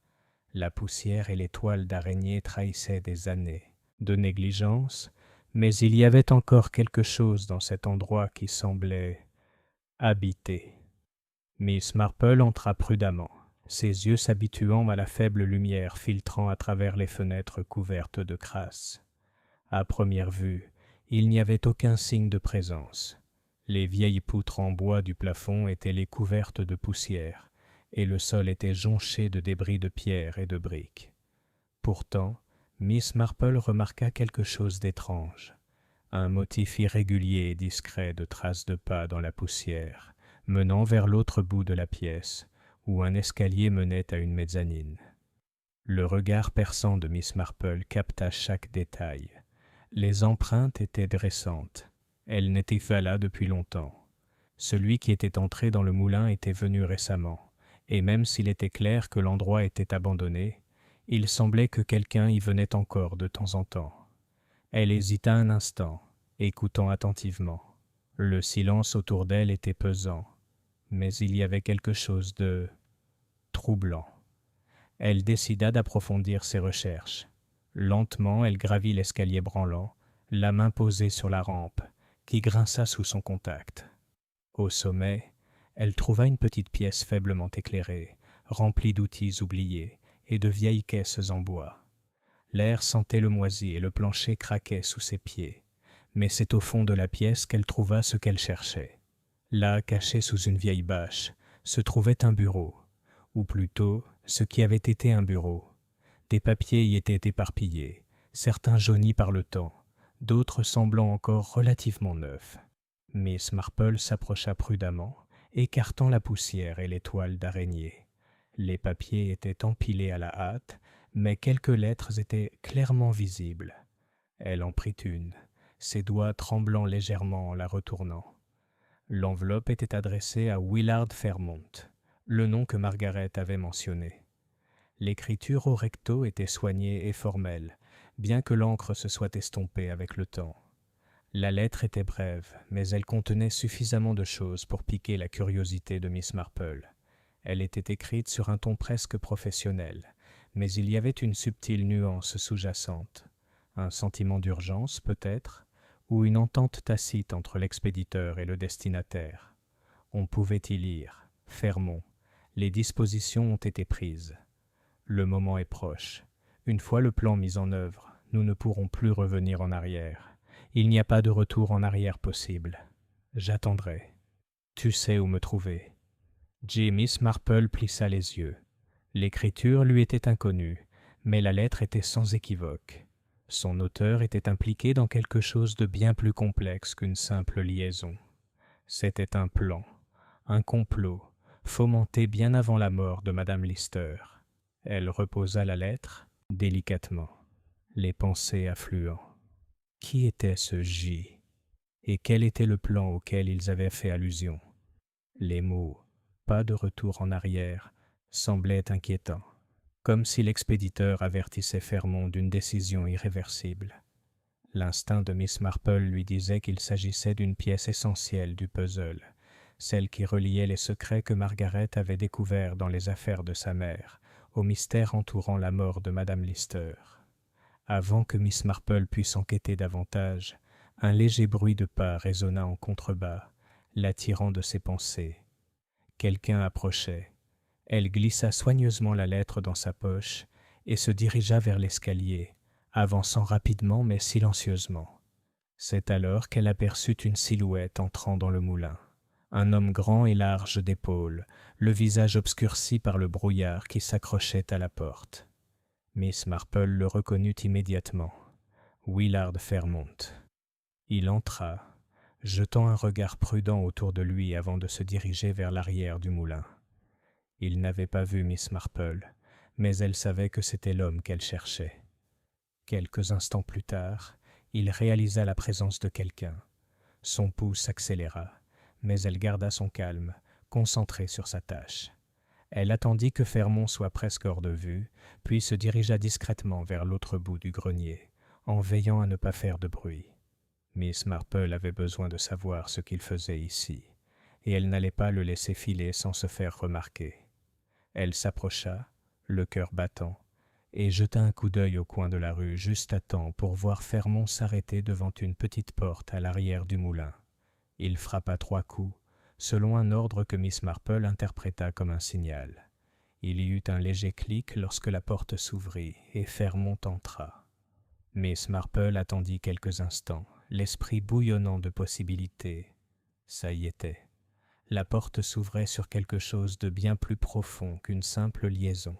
La poussière et les toiles d'araignée trahissaient des années de négligence, mais il y avait encore quelque chose dans cet endroit qui semblait habité. Miss Marple entra prudemment, ses yeux s'habituant à la faible lumière filtrant à travers les fenêtres couvertes de crasse. À première vue, il n'y avait aucun signe de présence. Les vieilles poutres en bois du plafond étaient les couvertes de poussière, et le sol était jonché de débris de pierre et de briques. Pourtant, Miss Marple remarqua quelque chose d'étrange. Un motif irrégulier et discret de traces de pas dans la poussière, menant vers l'autre bout de la pièce, où un escalier menait à une mezzanine. Le regard perçant de Miss Marple capta chaque détail. Les empreintes étaient récentes. Elles n'étaient pas là depuis longtemps. Celui qui était entré dans le moulin était venu récemment, et même s'il était clair que l'endroit était abandonné, il semblait que quelqu'un y venait encore de temps en temps. Elle hésita un instant, écoutant attentivement. Le silence autour d'elle était pesant, mais il y avait quelque chose de troublant. Elle décida d'approfondir ses recherches. Lentement, elle gravit l'escalier branlant, la main posée sur la rampe, qui grinça sous son contact. Au sommet, elle trouva une petite pièce faiblement éclairée, remplie d'outils oubliés et de vieilles caisses en bois. L'air sentait le moisi et le plancher craquait sous ses pieds, mais c'est au fond de la pièce qu'elle trouva ce qu'elle cherchait. Là, caché sous une vieille bâche, se trouvait un bureau, ou plutôt ce qui avait été un bureau. Des papiers y étaient éparpillés, certains jaunis par le temps, d'autres semblant encore relativement neufs. Miss Marple s'approcha prudemment, écartant la poussière et les toiles d'araignée. Les papiers étaient empilés à la hâte, mais quelques lettres étaient clairement visibles. Elle en prit une, ses doigts tremblant légèrement en la retournant. L'enveloppe était adressée à Willard Fairmont, le nom que Margaret avait mentionné. L'écriture au recto était soignée et formelle, bien que l'encre se soit estompée avec le temps. La lettre était brève, mais elle contenait suffisamment de choses pour piquer la curiosité de Miss Marple. Elle était écrite sur un ton presque professionnel, mais il y avait une subtile nuance sous-jacente. Un sentiment d'urgence, peut-être, ou une entente tacite entre l'expéditeur et le destinataire. On pouvait y lire « Fairmont. Les dispositions ont été prises. Le moment est proche. Une fois le plan mis en œuvre, nous ne pourrons plus revenir en arrière. Il n'y a pas de retour en arrière possible. J'attendrai. Tu sais où me trouver. » Miss Marple plissa les yeux. L'écriture lui était inconnue, mais la lettre était sans équivoque. Son auteur était impliqué dans quelque chose de bien plus complexe qu'une simple liaison. C'était un plan, un complot, fomenté bien avant la mort de Madame Lister. Elle reposa la lettre délicatement, les pensées affluant. Qui était ce J? Et quel était le plan auquel ils avaient fait allusion? Les mots « pas de retour en arrière » semblaient inquiétants, comme si l'expéditeur avertissait Fairmont d'une décision irréversible. L'instinct de Miss Marple lui disait qu'il s'agissait d'une pièce essentielle du puzzle, celle qui reliait les secrets que Margaret avait découverts dans les affaires de sa mère, au mystère entourant la mort de Madame Lister. Avant que Miss Marple puisse enquêter davantage, un léger bruit de pas résonna en contrebas, l'attirant de ses pensées. Quelqu'un approchait. Elle glissa soigneusement la lettre dans sa poche et se dirigea vers l'escalier, avançant rapidement mais silencieusement. C'est alors qu'elle aperçut une silhouette entrant dans le moulin. Un homme grand et large d'épaules, le visage obscurci par le brouillard qui s'accrochait à la porte. Miss Marple le reconnut immédiatement. Willard Fairmont. Il entra, jetant un regard prudent autour de lui avant de se diriger vers l'arrière du moulin. Il n'avait pas vu Miss Marple, mais elle savait que c'était l'homme qu'elle cherchait. Quelques instants plus tard, il réalisa la présence de quelqu'un. Son pouls s'accéléra, mais elle garda son calme, concentrée sur sa tâche. Elle attendit que Fairmont soit presque hors de vue, puis se dirigea discrètement vers l'autre bout du grenier, en veillant à ne pas faire de bruit. Miss Marple avait besoin de savoir ce qu'il faisait ici, et elle n'allait pas le laisser filer sans se faire remarquer. Elle s'approcha, le cœur battant, et jeta un coup d'œil au coin de la rue juste à temps pour voir Fairmont s'arrêter devant une petite porte à l'arrière du moulin. Il frappa 3 coups, selon un ordre que Miss Marple interpréta comme un signal. Il y eut un léger clic lorsque la porte s'ouvrit et Fairmont entra. Miss Marple attendit quelques instants, l'esprit bouillonnant de possibilités. Ça y était. La porte s'ouvrait sur quelque chose de bien plus profond qu'une simple liaison.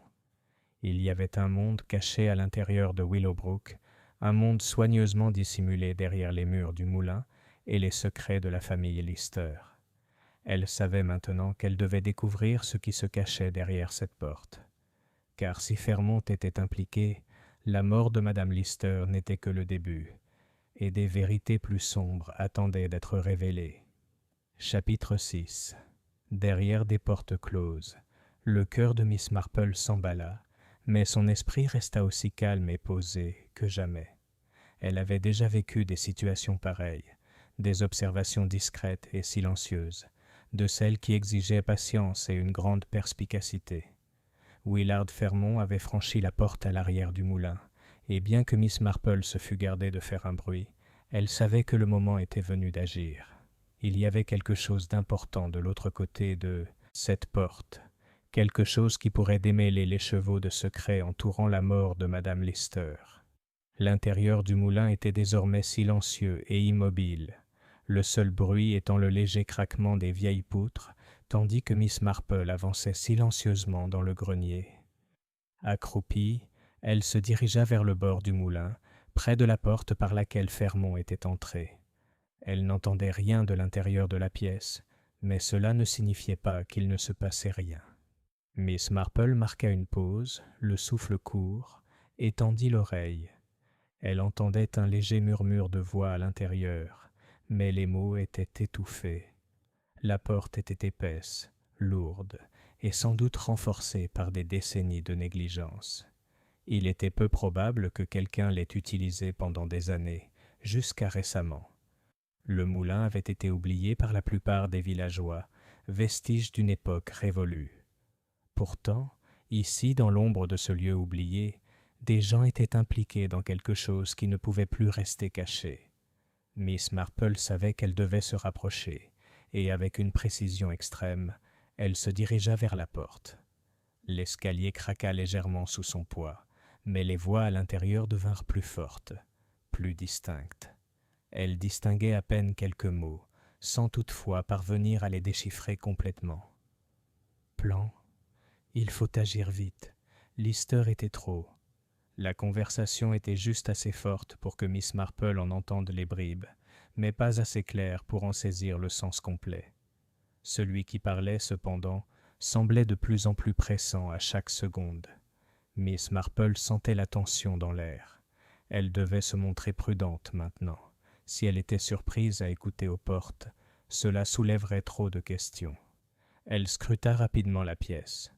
Il y avait un monde caché à l'intérieur de Willowbrook, un monde soigneusement dissimulé derrière les murs du moulin et les secrets de la famille Lister. Elle savait maintenant qu'elle devait découvrir ce qui se cachait derrière cette porte. Car si Fairmont était impliqué, la mort de Madame Lister n'était que le début, et des vérités plus sombres attendaient d'être révélées. Chapitre 6. Derrière des portes closes, le cœur de Miss Marple s'emballa, mais son esprit resta aussi calme et posé que jamais. Elle avait déjà vécu des situations pareilles, des observations discrètes et silencieuses, de celles qui exigeaient patience et une grande perspicacité. Willard Fairmont avait franchi la porte à l'arrière du moulin, et bien que Miss Marple se fût gardée de faire un bruit, elle savait que le moment était venu d'agir. Il y avait quelque chose d'important de l'autre côté de cette porte, quelque chose qui pourrait démêler les chevaux de secrets entourant la mort de Madame Lister. L'intérieur du moulin était désormais silencieux et immobile, le seul bruit étant le léger craquement des vieilles poutres, tandis que Miss Marple avançait silencieusement dans le grenier. Accroupie, elle se dirigea vers le bord du moulin, près de la porte par laquelle Fairmont était entré. Elle n'entendait rien de l'intérieur de la pièce, mais cela ne signifiait pas qu'il ne se passait rien. Miss Marple marqua une pause, le souffle court, et tendit l'oreille. Elle entendait un léger murmure de voix à l'intérieur, mais les mots étaient étouffés. La porte était épaisse, lourde, et sans doute renforcée par des décennies de négligence. Il était peu probable que quelqu'un l'ait utilisée pendant des années, jusqu'à récemment. Le moulin avait été oublié par la plupart des villageois, vestige d'une époque révolue. Pourtant, ici, dans l'ombre de ce lieu oublié, des gens étaient impliqués dans quelque chose qui ne pouvait plus rester caché. Miss Marple savait qu'elle devait se rapprocher, et avec une précision extrême, elle se dirigea vers la porte. L'escalier craqua légèrement sous son poids, mais les voix à l'intérieur devinrent plus fortes, plus distinctes. Elle distinguait à peine quelques mots, sans toutefois parvenir à les déchiffrer complètement. Plan. Il faut agir vite. Lister était trop. La conversation était juste assez forte pour que Miss Marple en entende les bribes, mais pas assez claire pour en saisir le sens complet. Celui qui parlait, cependant, semblait de plus en plus pressant à chaque seconde. Miss Marple sentait la tension dans l'air. Elle devait se montrer prudente maintenant. Si elle était surprise à écouter aux portes, cela soulèverait trop de questions. Elle scruta rapidement la pièce.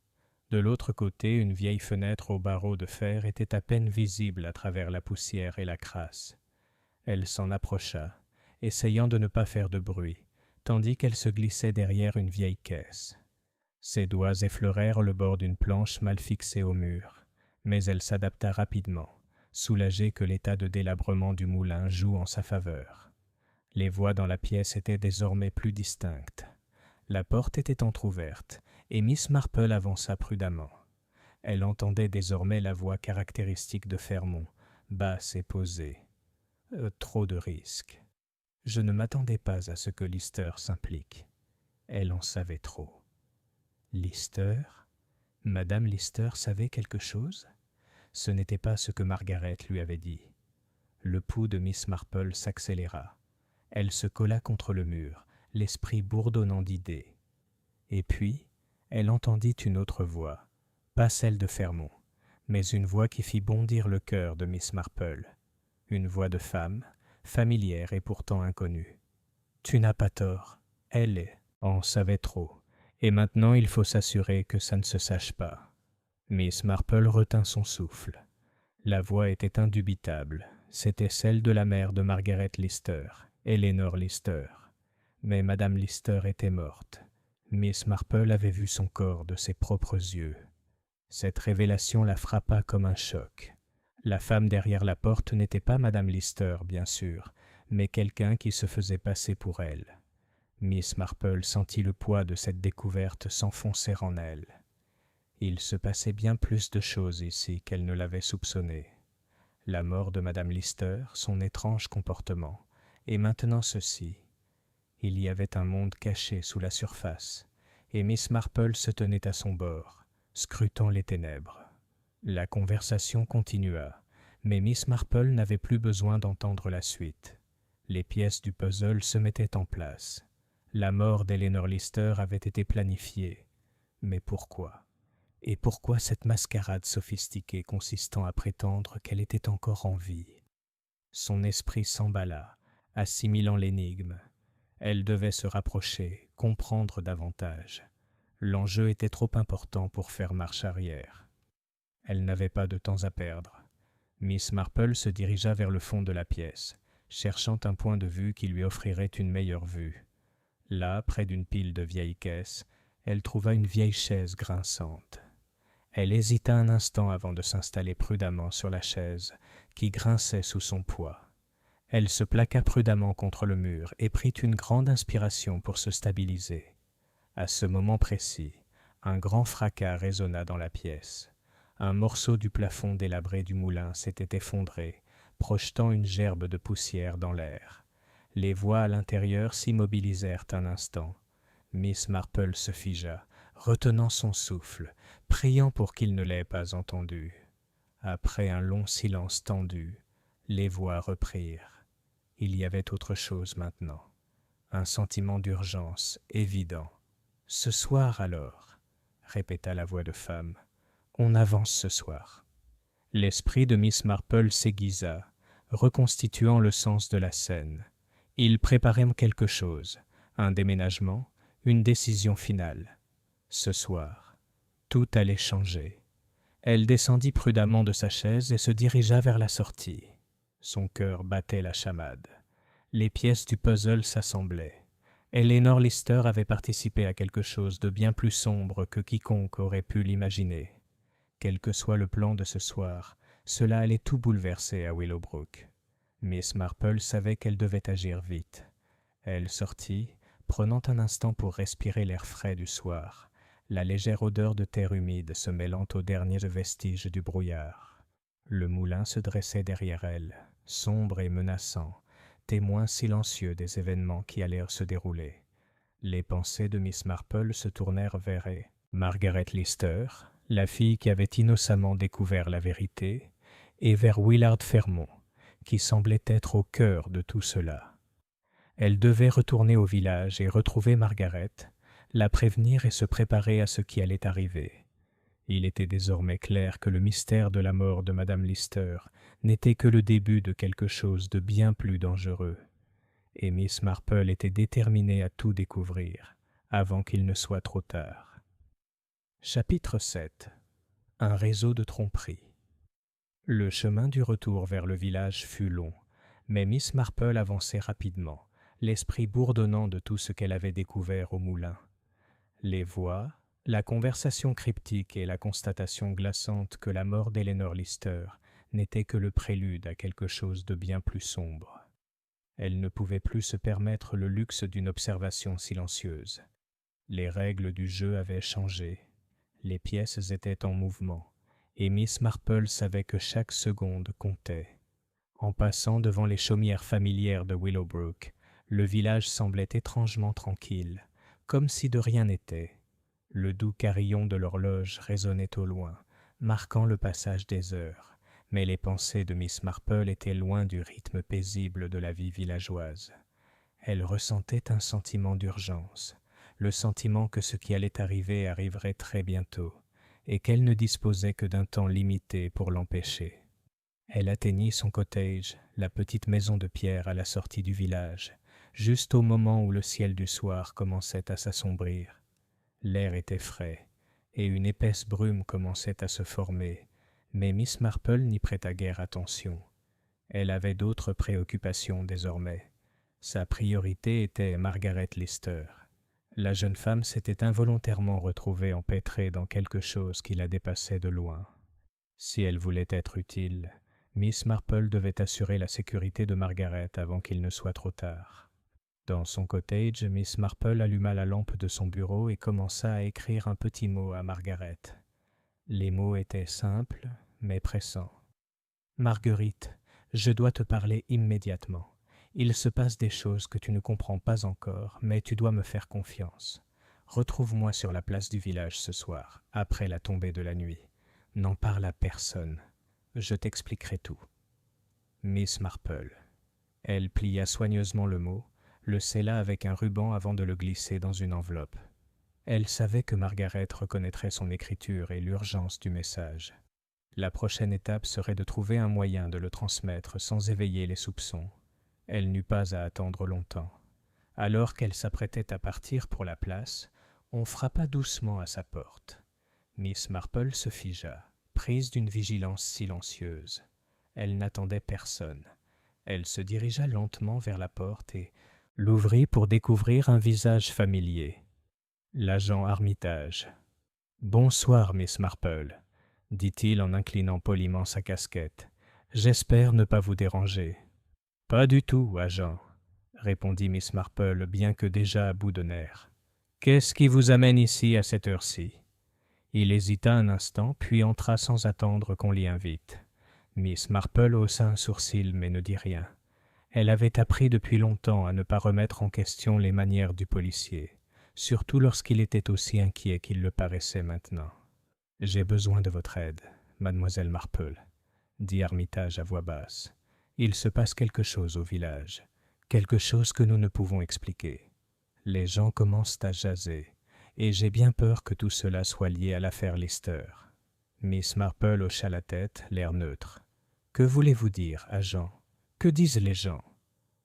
De l'autre côté, une vieille fenêtre aux barreaux de fer était à peine visible à travers la poussière et la crasse. Elle s'en approcha, essayant de ne pas faire de bruit, tandis qu'elle se glissait derrière une vieille caisse. Ses doigts effleurèrent le bord d'une planche mal fixée au mur, mais elle s'adapta rapidement, soulagée que l'état de délabrement du moulin joue en sa faveur. Les voix dans la pièce étaient désormais plus distinctes. La porte était entr'ouverte, et Miss Marple avança prudemment. Elle entendait désormais la voix caractéristique de Fairmont, basse et posée. Trop de risques. Je ne m'attendais pas à ce que Lister s'implique. Elle en savait trop. Lister? Madame Lister savait quelque chose? Ce n'était pas ce que Margaret lui avait dit. Le pouls de Miss Marple s'accéléra. Elle se colla contre le mur, l'esprit bourdonnant d'idées. Et puis, elle entendit une autre voix, pas celle de Fairmont, mais une voix qui fit bondir le cœur de Miss Marple. Une voix de femme, familière et pourtant inconnue. « Tu n'as pas tort, elle en savait trop, et maintenant il faut s'assurer que ça ne se sache pas. » Miss Marple retint son souffle. La voix était indubitable, c'était celle de la mère de Margaret Lister, Eleanor Lister. Mais Madame Lister était morte. Miss Marple avait vu son corps de ses propres yeux. Cette révélation la frappa comme un choc. La femme derrière la porte n'était pas Madame Lister, bien sûr, mais quelqu'un qui se faisait passer pour elle. Miss Marple sentit le poids de cette découverte s'enfoncer en elle. Il se passait bien plus de choses ici qu'elle ne l'avait soupçonné. la mort de Madame Lister, son étrange comportement, et maintenant ceci. Il y avait un monde caché sous la surface, et Miss Marple se tenait à son bord, scrutant les ténèbres. La conversation continua, mais Miss Marple n'avait plus besoin d'entendre la suite. Les pièces du puzzle se mettaient en place. La mort d'Eleanor Lister avait été planifiée. Mais pourquoi? Et pourquoi cette mascarade sophistiquée consistant à prétendre qu'elle était encore en vie? Son esprit s'emballa, assimilant l'énigme. Elle devait se rapprocher, comprendre davantage. L'enjeu était trop important pour faire marche arrière. Elle n'avait pas de temps à perdre. Miss Marple se dirigea vers le fond de la pièce, cherchant un point de vue qui lui offrirait une meilleure vue. Là, près d'une pile de vieilles caisses, elle trouva une vieille chaise grinçante. Elle hésita un instant avant de s'installer prudemment sur la chaise, qui grinçait sous son poids. Elle se plaqua prudemment contre le mur et prit une grande inspiration pour se stabiliser. À ce moment précis, un grand fracas résonna dans la pièce. Un morceau du plafond délabré du moulin s'était effondré, projetant une gerbe de poussière dans l'air. Les voix à l'intérieur s'immobilisèrent un instant. Miss Marple se figea, retenant son souffle, priant pour qu'il ne l'ait pas entendu. Après un long silence tendu, les voix reprirent. Il y avait autre chose maintenant. Un sentiment d'urgence évident. « Ce soir alors », répéta la voix de femme. « On avance ce soir. » L'esprit de Miss Marple s'aiguisa, reconstituant le sens de la scène. Il préparait quelque chose, un déménagement, une décision finale. Ce soir, tout allait changer. Elle descendit prudemment de sa chaise et se dirigea vers la sortie. Son cœur battait la chamade. Les pièces du puzzle s'assemblaient. Eleanor Lister avait participé à quelque chose de bien plus sombre que quiconque aurait pu l'imaginer. Quel que soit le plan de ce soir, cela allait tout bouleverser à Willowbrook. Miss Marple savait qu'elle devait agir vite. Elle sortit, prenant un instant pour respirer l'air frais du soir, la légère odeur de terre humide se mêlant aux derniers vestiges du brouillard. Le moulin se dressait derrière elle, sombre et menaçant, témoin silencieux des événements qui allèrent se dérouler. Les pensées de Miss Marple se tournèrent vers Margaret Lister, la fille qui avait innocemment découvert la vérité, et vers Willard Fermont, qui semblait être au cœur de tout cela. Elle devait retourner au village et retrouver Margaret, la prévenir et se préparer à ce qui allait arriver. Il était désormais clair que le mystère de la mort de Madame Lister n'était que le début de quelque chose de bien plus dangereux, et Miss Marple était déterminée à tout découvrir, avant qu'il ne soit trop tard. Chapitre 7. Un réseau de tromperies. Le chemin du retour vers le village fut long, mais Miss Marple avançait rapidement, l'esprit bourdonnant de tout ce qu'elle avait découvert au moulin. Les voix, la conversation cryptique et la constatation glaçante que la mort d'Eleanor Lister n'était que le prélude à quelque chose de bien plus sombre. Elle ne pouvait plus se permettre le luxe d'une observation silencieuse. Les règles du jeu avaient changé. Les pièces étaient en mouvement, et Miss Marple savait que chaque seconde comptait. En passant devant les chaumières familières de Willowbrook, le village semblait étrangement tranquille, comme si de rien n'était. Le doux carillon de l'horloge résonnait au loin, marquant le passage des heures, mais les pensées de Miss Marple étaient loin du rythme paisible de la vie villageoise. Elle ressentait un sentiment d'urgence, le sentiment que ce qui allait arriver arriverait très bientôt, et qu'elle ne disposait que d'un temps limité pour l'empêcher. Elle atteignit son cottage, la petite maison de pierre à la sortie du village, juste au moment où le ciel du soir commençait à s'assombrir. L'air était frais, et une épaisse brume commençait à se former, mais Miss Marple n'y prêta guère attention. Elle avait d'autres préoccupations désormais. Sa priorité était Margaret Lister. La jeune femme s'était involontairement retrouvée empêtrée dans quelque chose qui la dépassait de loin. Si elle voulait être utile, Miss Marple devait assurer la sécurité de Margaret avant qu'il ne soit trop tard. Dans son cottage, Miss Marple alluma la lampe de son bureau et commença à écrire un petit mot à Margaret. Les mots étaient simples, mais pressants. Marguerite, je dois te parler immédiatement. Il se passe des choses que tu ne comprends pas encore, mais tu dois me faire confiance. Retrouve-moi sur la place du village ce soir, après la tombée de la nuit. N'en parle à personne. Je t'expliquerai tout. Miss Marple. Elle plia soigneusement le mot, le scella avec un ruban avant de le glisser dans une enveloppe. Elle savait que Margaret reconnaîtrait son écriture et l'urgence du message. La prochaine étape serait de trouver un moyen de le transmettre sans éveiller les soupçons. Elle n'eut pas à attendre longtemps. Alors qu'elle s'apprêtait à partir pour la place, on frappa doucement à sa porte. Miss Marple se figea, prise d'une vigilance silencieuse. Elle n'attendait personne. Elle se dirigea lentement vers la porte et l'ouvrit pour découvrir un visage familier. L'agent Armitage. « Bonsoir, Miss Marple, » dit-il en inclinant poliment sa casquette. « J'espère ne pas vous déranger. »« Pas du tout, agent, » répondit Miss Marple, bien que déjà à bout de nerfs. « Qu'est-ce qui vous amène ici à cette heure-ci » Il hésita un instant, puis entra sans attendre qu'on l'y invite. Miss Marple haussa un sourcil, mais ne dit rien. Elle avait appris depuis longtemps à ne pas remettre en question les manières du policier, surtout lorsqu'il était aussi inquiet qu'il le paraissait maintenant. « J'ai besoin de votre aide, mademoiselle Marple, » dit Armitage à voix basse. « Il se passe quelque chose au village, quelque chose que nous ne pouvons expliquer. Les gens commencent à jaser, et j'ai bien peur que tout cela soit lié à l'affaire Lister. » Miss Marple hocha la tête, l'air neutre. « Que voulez-vous dire, agent? Que disent les gens ?»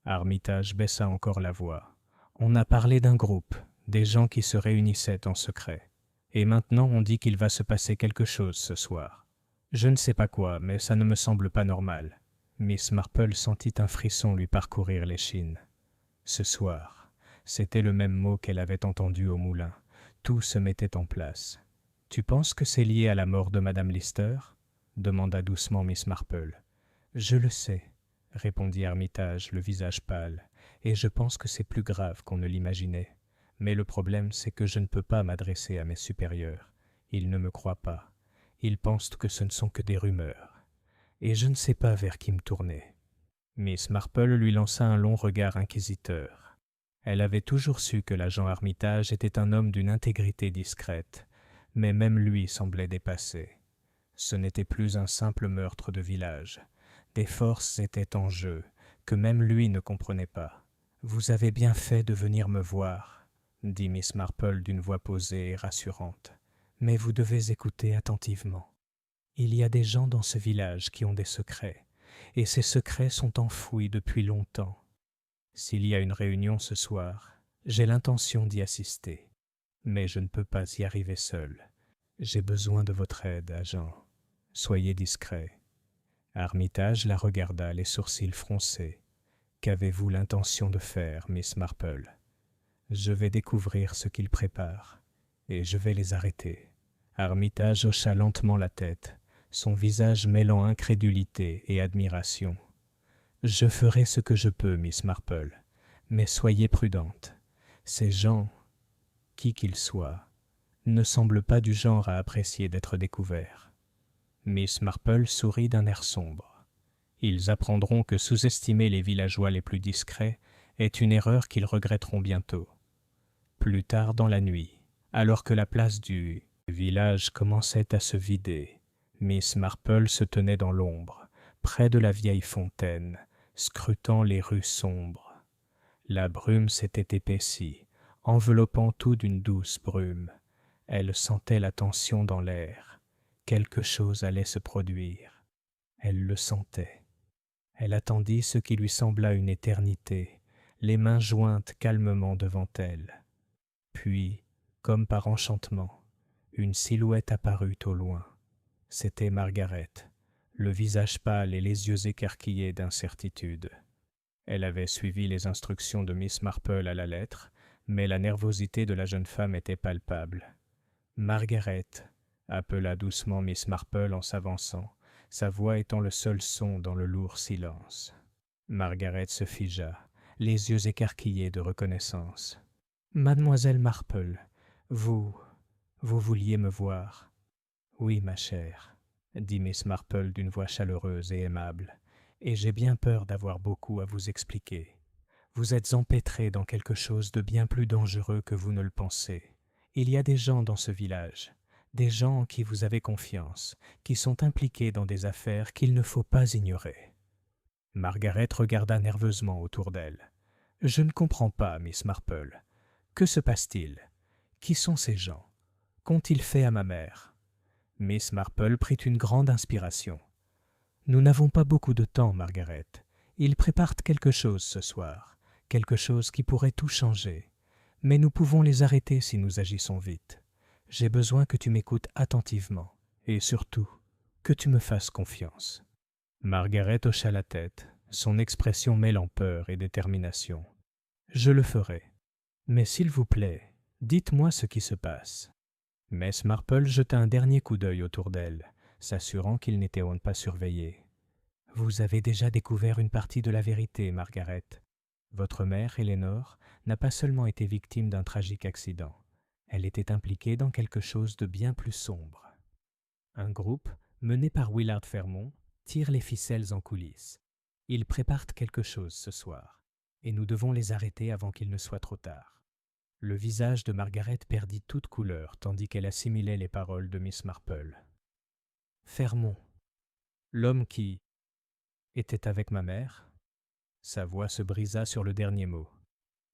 Armitage baissa encore la voix. « On a parlé d'un groupe, des gens qui se réunissaient en secret. Et maintenant on dit qu'il va se passer quelque chose ce soir. Je ne sais pas quoi, mais ça ne me semble pas normal. » Miss Marple sentit un frisson lui parcourir l'échine. Ce soir, c'était le même mot qu'elle avait entendu au moulin. Tout se mettait en place. « Tu penses que c'est lié à la mort de Madame Lister ?» demanda doucement Miss Marple. « Je le sais, » répondit Armitage, le visage pâle, « et je pense que c'est plus grave qu'on ne l'imaginait. Mais le problème, c'est que je ne peux pas m'adresser à mes supérieurs. Ils ne me croient pas. Ils pensent que ce ne sont que des rumeurs. Et je ne sais pas vers qui me tourner. » Miss Marple lui lança un long regard inquisiteur. Elle avait toujours su que l'agent Armitage était un homme d'une intégrité discrète, mais même lui semblait dépassé. Ce n'était plus un simple meurtre de village. Des forces étaient en jeu, que même lui ne comprenait pas. « Vous avez bien fait de venir me voir, » dit Miss Marple d'une voix posée et rassurante. « Mais vous devez écouter attentivement. Il y a des gens dans ce village qui ont des secrets, et ces secrets sont enfouis depuis longtemps. S'il y a une réunion ce soir, j'ai l'intention d'y assister, mais je ne peux pas y arriver seul. J'ai besoin de votre aide, agent. Soyez discret. » Armitage la regarda, les sourcils froncés. « Qu'avez-vous l'intention de faire, Miss Marple ? » « Je vais découvrir ce qu'ils préparent, et je vais les arrêter. » Armitage hocha lentement la tête, son visage mêlant incrédulité et admiration. « Je ferai ce que je peux, Miss Marple, mais soyez prudente. Ces gens, qui qu'ils soient, ne semblent pas du genre à apprécier d'être découverts. » Miss Marple sourit d'un air sombre. « Ils apprendront que sous-estimer les villageois les plus discrets est une erreur qu'ils regretteront bientôt. » Plus tard dans la nuit, alors que la place du village commençait à se vider, Miss Marple se tenait dans l'ombre, près de la vieille fontaine, scrutant les rues sombres. La brume s'était épaissie, enveloppant tout d'une douce brume. Elle sentait la tension dans l'air. Quelque chose allait se produire. Elle le sentait. Elle attendit ce qui lui sembla une éternité, les mains jointes calmement devant elle. Puis, comme par enchantement, une silhouette apparut au loin. C'était Margaret, le visage pâle et les yeux écarquillés d'incertitude. Elle avait suivi les instructions de Miss Marple à la lettre, mais la nervosité de la jeune femme était palpable. « Margaret » appela doucement Miss Marple en s'avançant, sa voix étant le seul son dans le lourd silence. Margaret se figea, les yeux écarquillés de reconnaissance. « Mademoiselle Marple, vous vouliez me voir. »« Oui, ma chère. » dit Miss Marple d'une voix chaleureuse et aimable, et j'ai bien peur d'avoir beaucoup à vous expliquer. Vous êtes empêtré dans quelque chose de bien plus dangereux que vous ne le pensez. Il y a des gens dans ce village, des gens en qui vous avez confiance, qui sont impliqués dans des affaires qu'il ne faut pas ignorer. Margaret regarda nerveusement autour d'elle. « Je ne comprends pas, Miss Marple. Que se passe-t-il? Qui sont ces gens? Qu'ont-ils fait à ma mère ?» Miss Marple prit une grande inspiration. « Nous n'avons pas beaucoup de temps, Margaret. Ils préparent quelque chose ce soir, quelque chose qui pourrait tout changer. Mais nous pouvons les arrêter si nous agissons vite. J'ai besoin que tu m'écoutes attentivement, et surtout, que tu me fasses confiance. » Margaret hocha la tête, son expression mêlant peur et détermination. « Je le ferai. Mais s'il vous plaît, dites-moi ce qui se passe. » Miss Marple jeta un dernier coup d'œil autour d'elle, s'assurant qu'il n'était pas surveillé. « Vous avez déjà découvert une partie de la vérité, Margaret. Votre mère, Eleanor, n'a pas seulement été victime d'un tragique accident. Elle était impliquée dans quelque chose de bien plus sombre. Un groupe, mené par Willard Fairmont, tire les ficelles en coulisses. Ils préparent quelque chose ce soir, et nous devons les arrêter avant qu'il ne soit trop tard. » Le visage de Margaret perdit toute couleur tandis qu'elle assimilait les paroles de Miss Marple. « Fairmont, l'homme qui était avec ma mère ?» Sa voix se brisa sur le dernier mot.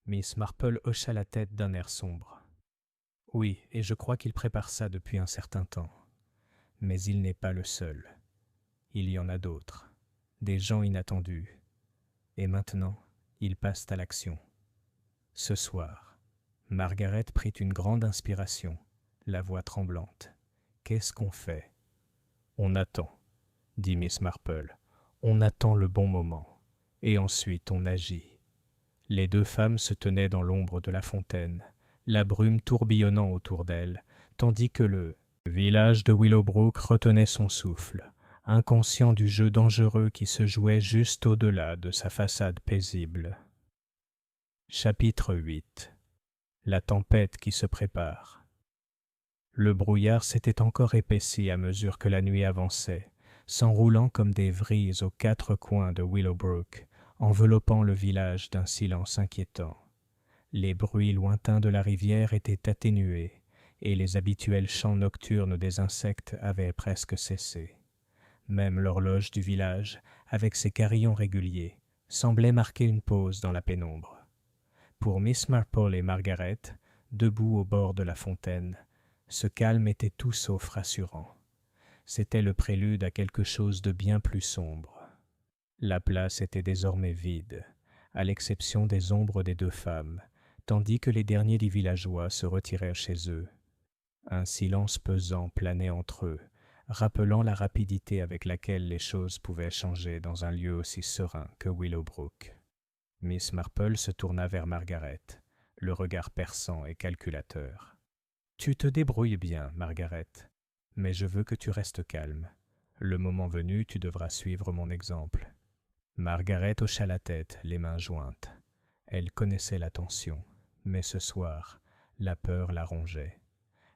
Miss Marple hocha la tête d'un air sombre. « Oui, et je crois qu'il prépare ça depuis un certain temps. Mais il n'est pas le seul. Il y en a d'autres, des gens inattendus. Et maintenant, ils passent à l'action. Ce soir, Margaret prit une grande inspiration, la voix tremblante. « Qu'est-ce qu'on fait ?»« On attend, » dit Miss Marple. « On attend le bon moment. Et ensuite on agit. » Les deux femmes se tenaient dans l'ombre de la fontaine, la brume tourbillonnant autour d'elles, tandis que le village de Willowbrook retenait son souffle, inconscient du jeu dangereux qui se jouait juste au-delà de sa façade paisible. Chapitre 8. La tempête qui se prépare. Le brouillard s'était encore épaissi à mesure que la nuit avançait, s'enroulant comme des vrilles aux quatre coins de Willowbrook, enveloppant le village d'un silence inquiétant. Les bruits lointains de la rivière étaient atténués, et les habituels chants nocturnes des insectes avaient presque cessé. Même l'horloge du village, avec ses carillons réguliers, semblait marquer une pause dans la pénombre. Pour Miss Marple et Margaret, debout au bord de la fontaine, ce calme était tout sauf rassurant. C'était le prélude à quelque chose de bien plus sombre. La place était désormais vide, à l'exception des ombres des deux femmes, tandis que les derniers des villageois se retirèrent chez eux. Un silence pesant planait entre eux, rappelant la rapidité avec laquelle les choses pouvaient changer dans un lieu aussi serein que Willowbrook. Miss Marple se tourna vers Margaret, le regard perçant et calculateur. « Tu te débrouilles bien, Margaret, mais je veux que tu restes calme. Le moment venu, tu devras suivre mon exemple. » Margaret hocha la tête, les mains jointes. Elle connaissait la tension, mais ce soir, la peur la rongeait.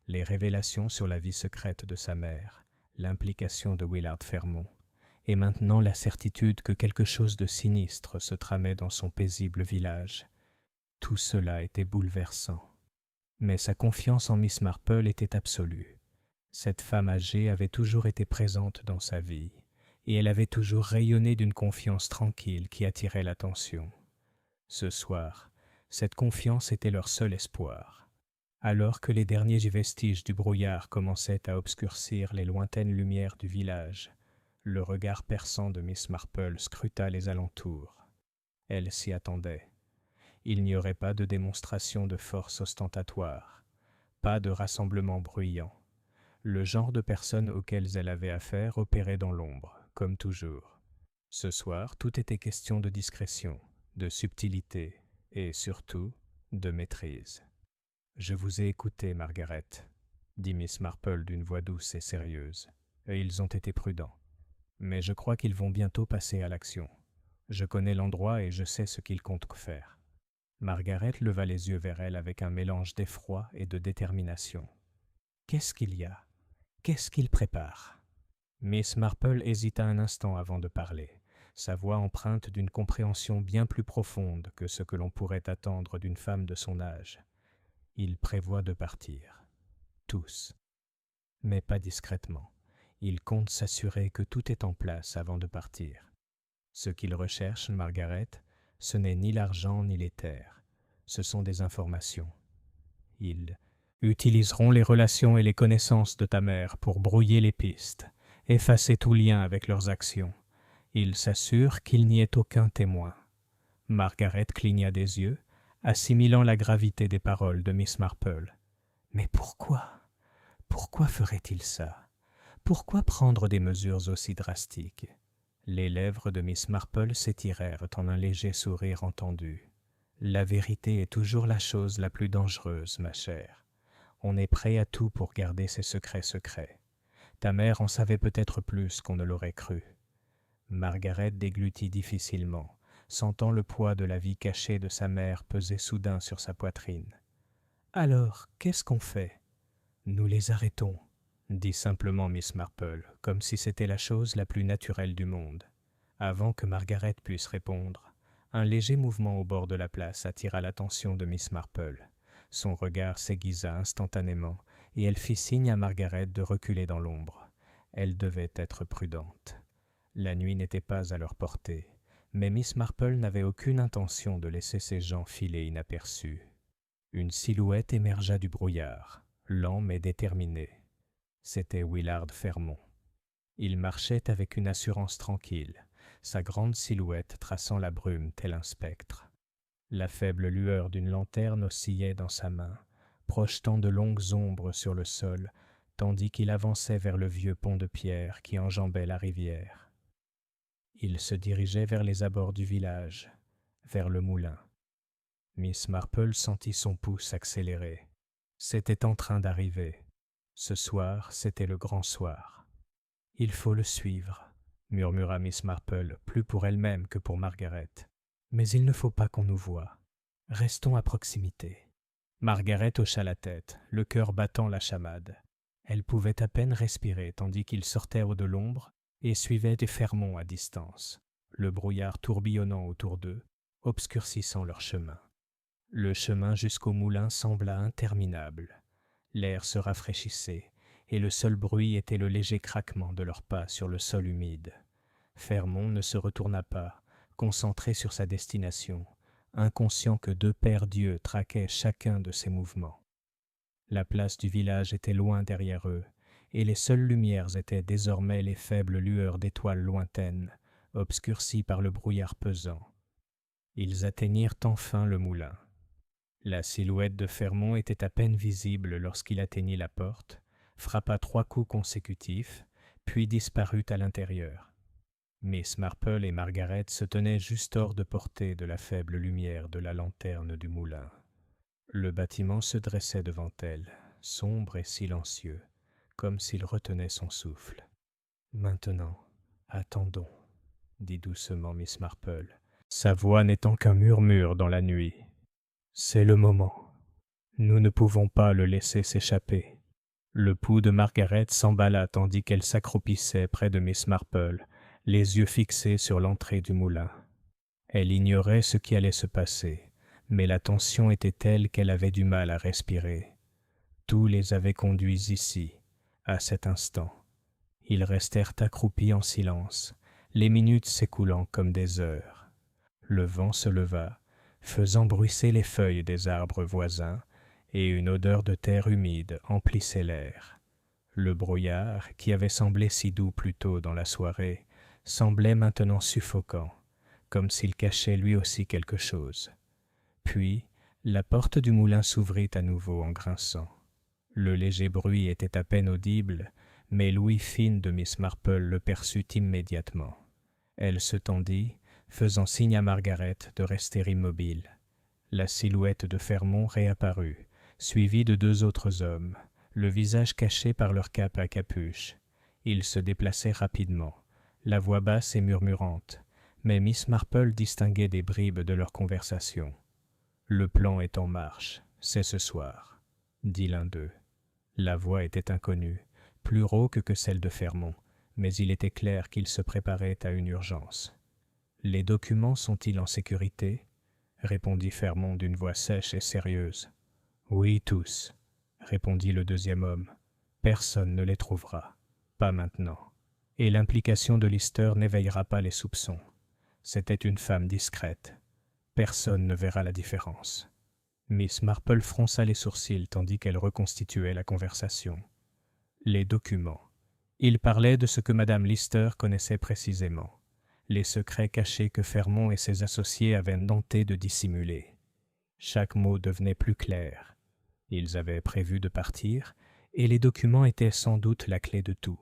Les révélations sur la vie secrète de sa mère, l'implication de Willard Fairmont, et maintenant la certitude que quelque chose de sinistre se tramait dans son paisible village. Tout cela était bouleversant. Mais sa confiance en Miss Marple était absolue. Cette femme âgée avait toujours été présente dans sa vie, et elle avait toujours rayonné d'une confiance tranquille qui attirait l'attention. Ce soir, cette confiance était leur seul espoir. Alors que les derniers vestiges du brouillard commençaient à obscurcir les lointaines lumières du village, le regard perçant de Miss Marple scruta les alentours. Elle s'y attendait. Il n'y aurait pas de démonstration de force ostentatoire, pas de rassemblement bruyant. Le genre de personnes auxquelles elle avait affaire opérait dans l'ombre, comme toujours. Ce soir, tout était question de discrétion, de subtilité et, surtout, de maîtrise. « Je vous ai écouté, Margaret, » dit Miss Marple d'une voix douce et sérieuse, « et ils ont été prudents. Mais je crois qu'ils vont bientôt passer à l'action. Je connais l'endroit et je sais ce qu'ils comptent faire. » Margaret leva les yeux vers elle avec un mélange d'effroi et de détermination. « Qu'est-ce qu'il y a? Qu'est-ce qu'ils préparent ?» Miss Marple hésita un instant avant de parler, sa voix empreinte d'une compréhension bien plus profonde que ce que l'on pourrait attendre d'une femme de son âge. Ils prévoient de partir. Tous. Mais pas discrètement. Ils comptent s'assurer que tout est en place avant de partir. Ce qu'ils recherchent, Margaret, ce n'est ni l'argent ni les terres. Ce sont des informations. Ils utiliseront les relations et les connaissances de ta mère pour brouiller les pistes, effacer tout lien avec leurs actions. Ils s'assurent qu'il n'y ait aucun témoin. Margaret cligna des yeux, assimilant la gravité des paroles de Miss Marple. Mais pourquoi? Pourquoi ferait-il ça? Pourquoi prendre des mesures aussi drastiques? Les lèvres de Miss Marple s'étirèrent en un léger sourire entendu. La vérité est toujours la chose la plus dangereuse, ma chère. On est prêt à tout pour garder ses secrets secrets. Ta mère en savait peut-être plus qu'on ne l'aurait cru. Margaret déglutit difficilement, sentant le poids de la vie cachée de sa mère peser soudain sur sa poitrine. « Alors, qu'est-ce qu'on fait ? » « Nous les arrêtons, » dit simplement Miss Marple, comme si c'était la chose la plus naturelle du monde. Avant que Margaret puisse répondre, un léger mouvement au bord de la place attira l'attention de Miss Marple. Son regard s'aiguisa instantanément, et elle fit signe à Margaret de reculer dans l'ombre. Elle devait être prudente. La nuit n'était pas à leur portée, mais Miss Marple n'avait aucune intention de laisser ces gens filer inaperçus. Une silhouette émergea du brouillard, lent mais déterminé. C'était Willard Fermont. Il marchait avec une assurance tranquille, sa grande silhouette traçant la brume tel un spectre. La faible lueur d'une lanterne oscillait dans sa main, projetant de longues ombres sur le sol, tandis qu'il avançait vers le vieux pont de pierre qui enjambait la rivière. Il se dirigeait vers les abords du village, vers le moulin. Miss Marple sentit son pouce accélérer. C'était en train d'arriver. Ce soir, c'était le grand soir. « Il faut le suivre, » murmura Miss Marple, plus pour elle-même que pour Margaret. « Mais il ne faut pas qu'on nous voie. Restons à proximité. » Margaret hocha la tête, le cœur battant la chamade. Elle pouvait à peine respirer tandis qu'ils sortaient de l'ombre et suivaient des Fermont à distance, le brouillard tourbillonnant autour d'eux, obscurcissant leur chemin. Le chemin jusqu'au moulin sembla interminable. L'air se rafraîchissait, et le seul bruit était le léger craquement de leurs pas sur le sol humide. Fermont ne se retourna pas, concentré sur sa destination, inconscient que deux paires d'yeux traquaient chacun de ses mouvements. La place du village était loin derrière eux, et les seules lumières étaient désormais les faibles lueurs d'étoiles lointaines, obscurcies par le brouillard pesant. Ils atteignirent enfin le moulin. La silhouette de Fermont était à peine visible lorsqu'il atteignit la porte, frappa 3 coups consécutifs, puis disparut à l'intérieur. Miss Marple et Margaret se tenaient juste hors de portée de la faible lumière de la lanterne du moulin. Le bâtiment se dressait devant elle, sombre et silencieux, comme s'il retenait son souffle. « Maintenant, attendons, » dit doucement Miss Marple, sa voix n'étant qu'un murmure dans la nuit. « C'est le moment. Nous ne pouvons pas le laisser s'échapper. » Le pouls de Margaret s'emballa tandis qu'elle s'accroupissait près de Miss Marple, les yeux fixés sur l'entrée du moulin. Elle ignorait ce qui allait se passer, mais la tension était telle qu'elle avait du mal à respirer. Tout les avait conduits ici, à cet instant. Ils restèrent accroupis en silence, les minutes s'écoulant comme des heures. Le vent se leva, faisant bruisser les feuilles des arbres voisins, et une odeur de terre humide emplissait l'air. Le brouillard, qui avait semblé si doux plus tôt dans la soirée, semblait maintenant suffocant, comme s'il cachait lui aussi quelque chose. Puis, la porte du moulin s'ouvrit à nouveau en grinçant. Le léger bruit était à peine audible, mais l'ouïe fine de Miss Marple le perçut immédiatement. Elle se tendit, faisant signe à Margaret de rester immobile. La silhouette de Fermont réapparut, suivie de 2 autres hommes, le visage caché par leur cape à capuche. Ils se déplaçaient rapidement, la voix basse et murmurante, mais Miss Marple distinguait des bribes de leur conversation. « Le plan est en marche, c'est ce soir, » dit l'un d'eux. La voix était inconnue, plus rauque que celle de Fermont, mais il était clair qu'il se préparait à une urgence. « Les documents sont-ils en sécurité ?» répondit Fermon d'une voix sèche et sérieuse. « Oui, tous, » répondit le deuxième homme. « Personne ne les trouvera, pas maintenant. Et l'implication de Lister n'éveillera pas les soupçons. C'était une femme discrète. Personne ne verra la différence. » Miss Marple fronça les sourcils tandis qu'elle reconstituait la conversation. Les documents. Il parlait de ce que Madame Lister connaissait précisément, les secrets cachés que Fermon et ses associés avaient tenté de dissimuler. Chaque mot devenait plus clair. Ils avaient prévu de partir, et les documents étaient sans doute la clé de tout.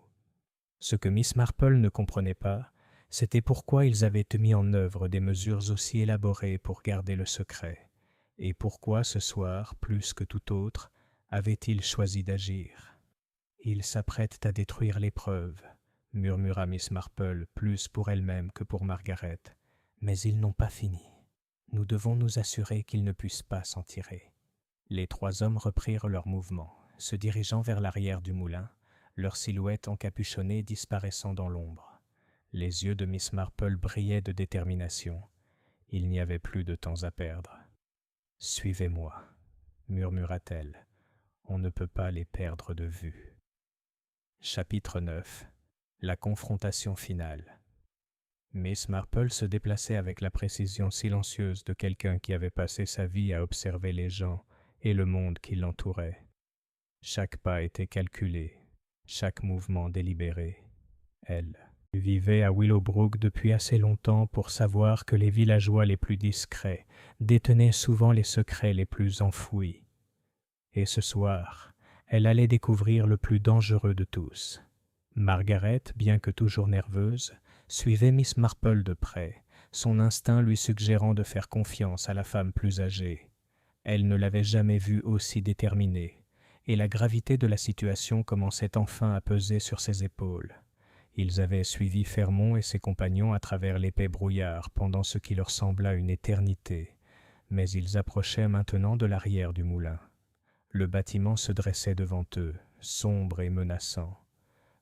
Ce que Miss Marple ne comprenait pas, c'était pourquoi ils avaient mis en œuvre des mesures aussi élaborées pour garder le secret, et pourquoi ce soir, plus que tout autre, avaient-ils choisi d'agir. « Ils s'apprêtent à détruire les preuves, » murmura Miss Marple, plus pour elle-même que pour Margaret. « Mais ils n'ont pas fini. Nous devons nous assurer qu'ils ne puissent pas s'en tirer. » Les trois hommes reprirent leur mouvement, se dirigeant vers l'arrière du moulin, leur silhouette encapuchonnée disparaissant dans l'ombre. Les yeux de Miss Marple brillaient de détermination. Il n'y avait plus de temps à perdre. « Suivez-moi, » murmura-t-elle. « On ne peut pas les perdre de vue. » Chapitre 9. La confrontation finale. Miss Marple se déplaçait avec la précision silencieuse de quelqu'un qui avait passé sa vie à observer les gens et le monde qui l'entourait. Chaque pas était calculé, chaque mouvement délibéré. Elle vivait à Willowbrook depuis assez longtemps pour savoir que les villageois les plus discrets détenaient souvent les secrets les plus enfouis. Et ce soir, elle allait découvrir le plus dangereux de tous. Margaret, bien que toujours nerveuse, suivait Miss Marple de près, son instinct lui suggérant de faire confiance à la femme plus âgée. Elle ne l'avait jamais vue aussi déterminée, et la gravité de la situation commençait enfin à peser sur ses épaules. Ils avaient suivi Fermon et ses compagnons à travers l'épais brouillard pendant ce qui leur sembla une éternité, mais ils approchaient maintenant de l'arrière du moulin. Le bâtiment se dressait devant eux, sombre et menaçant.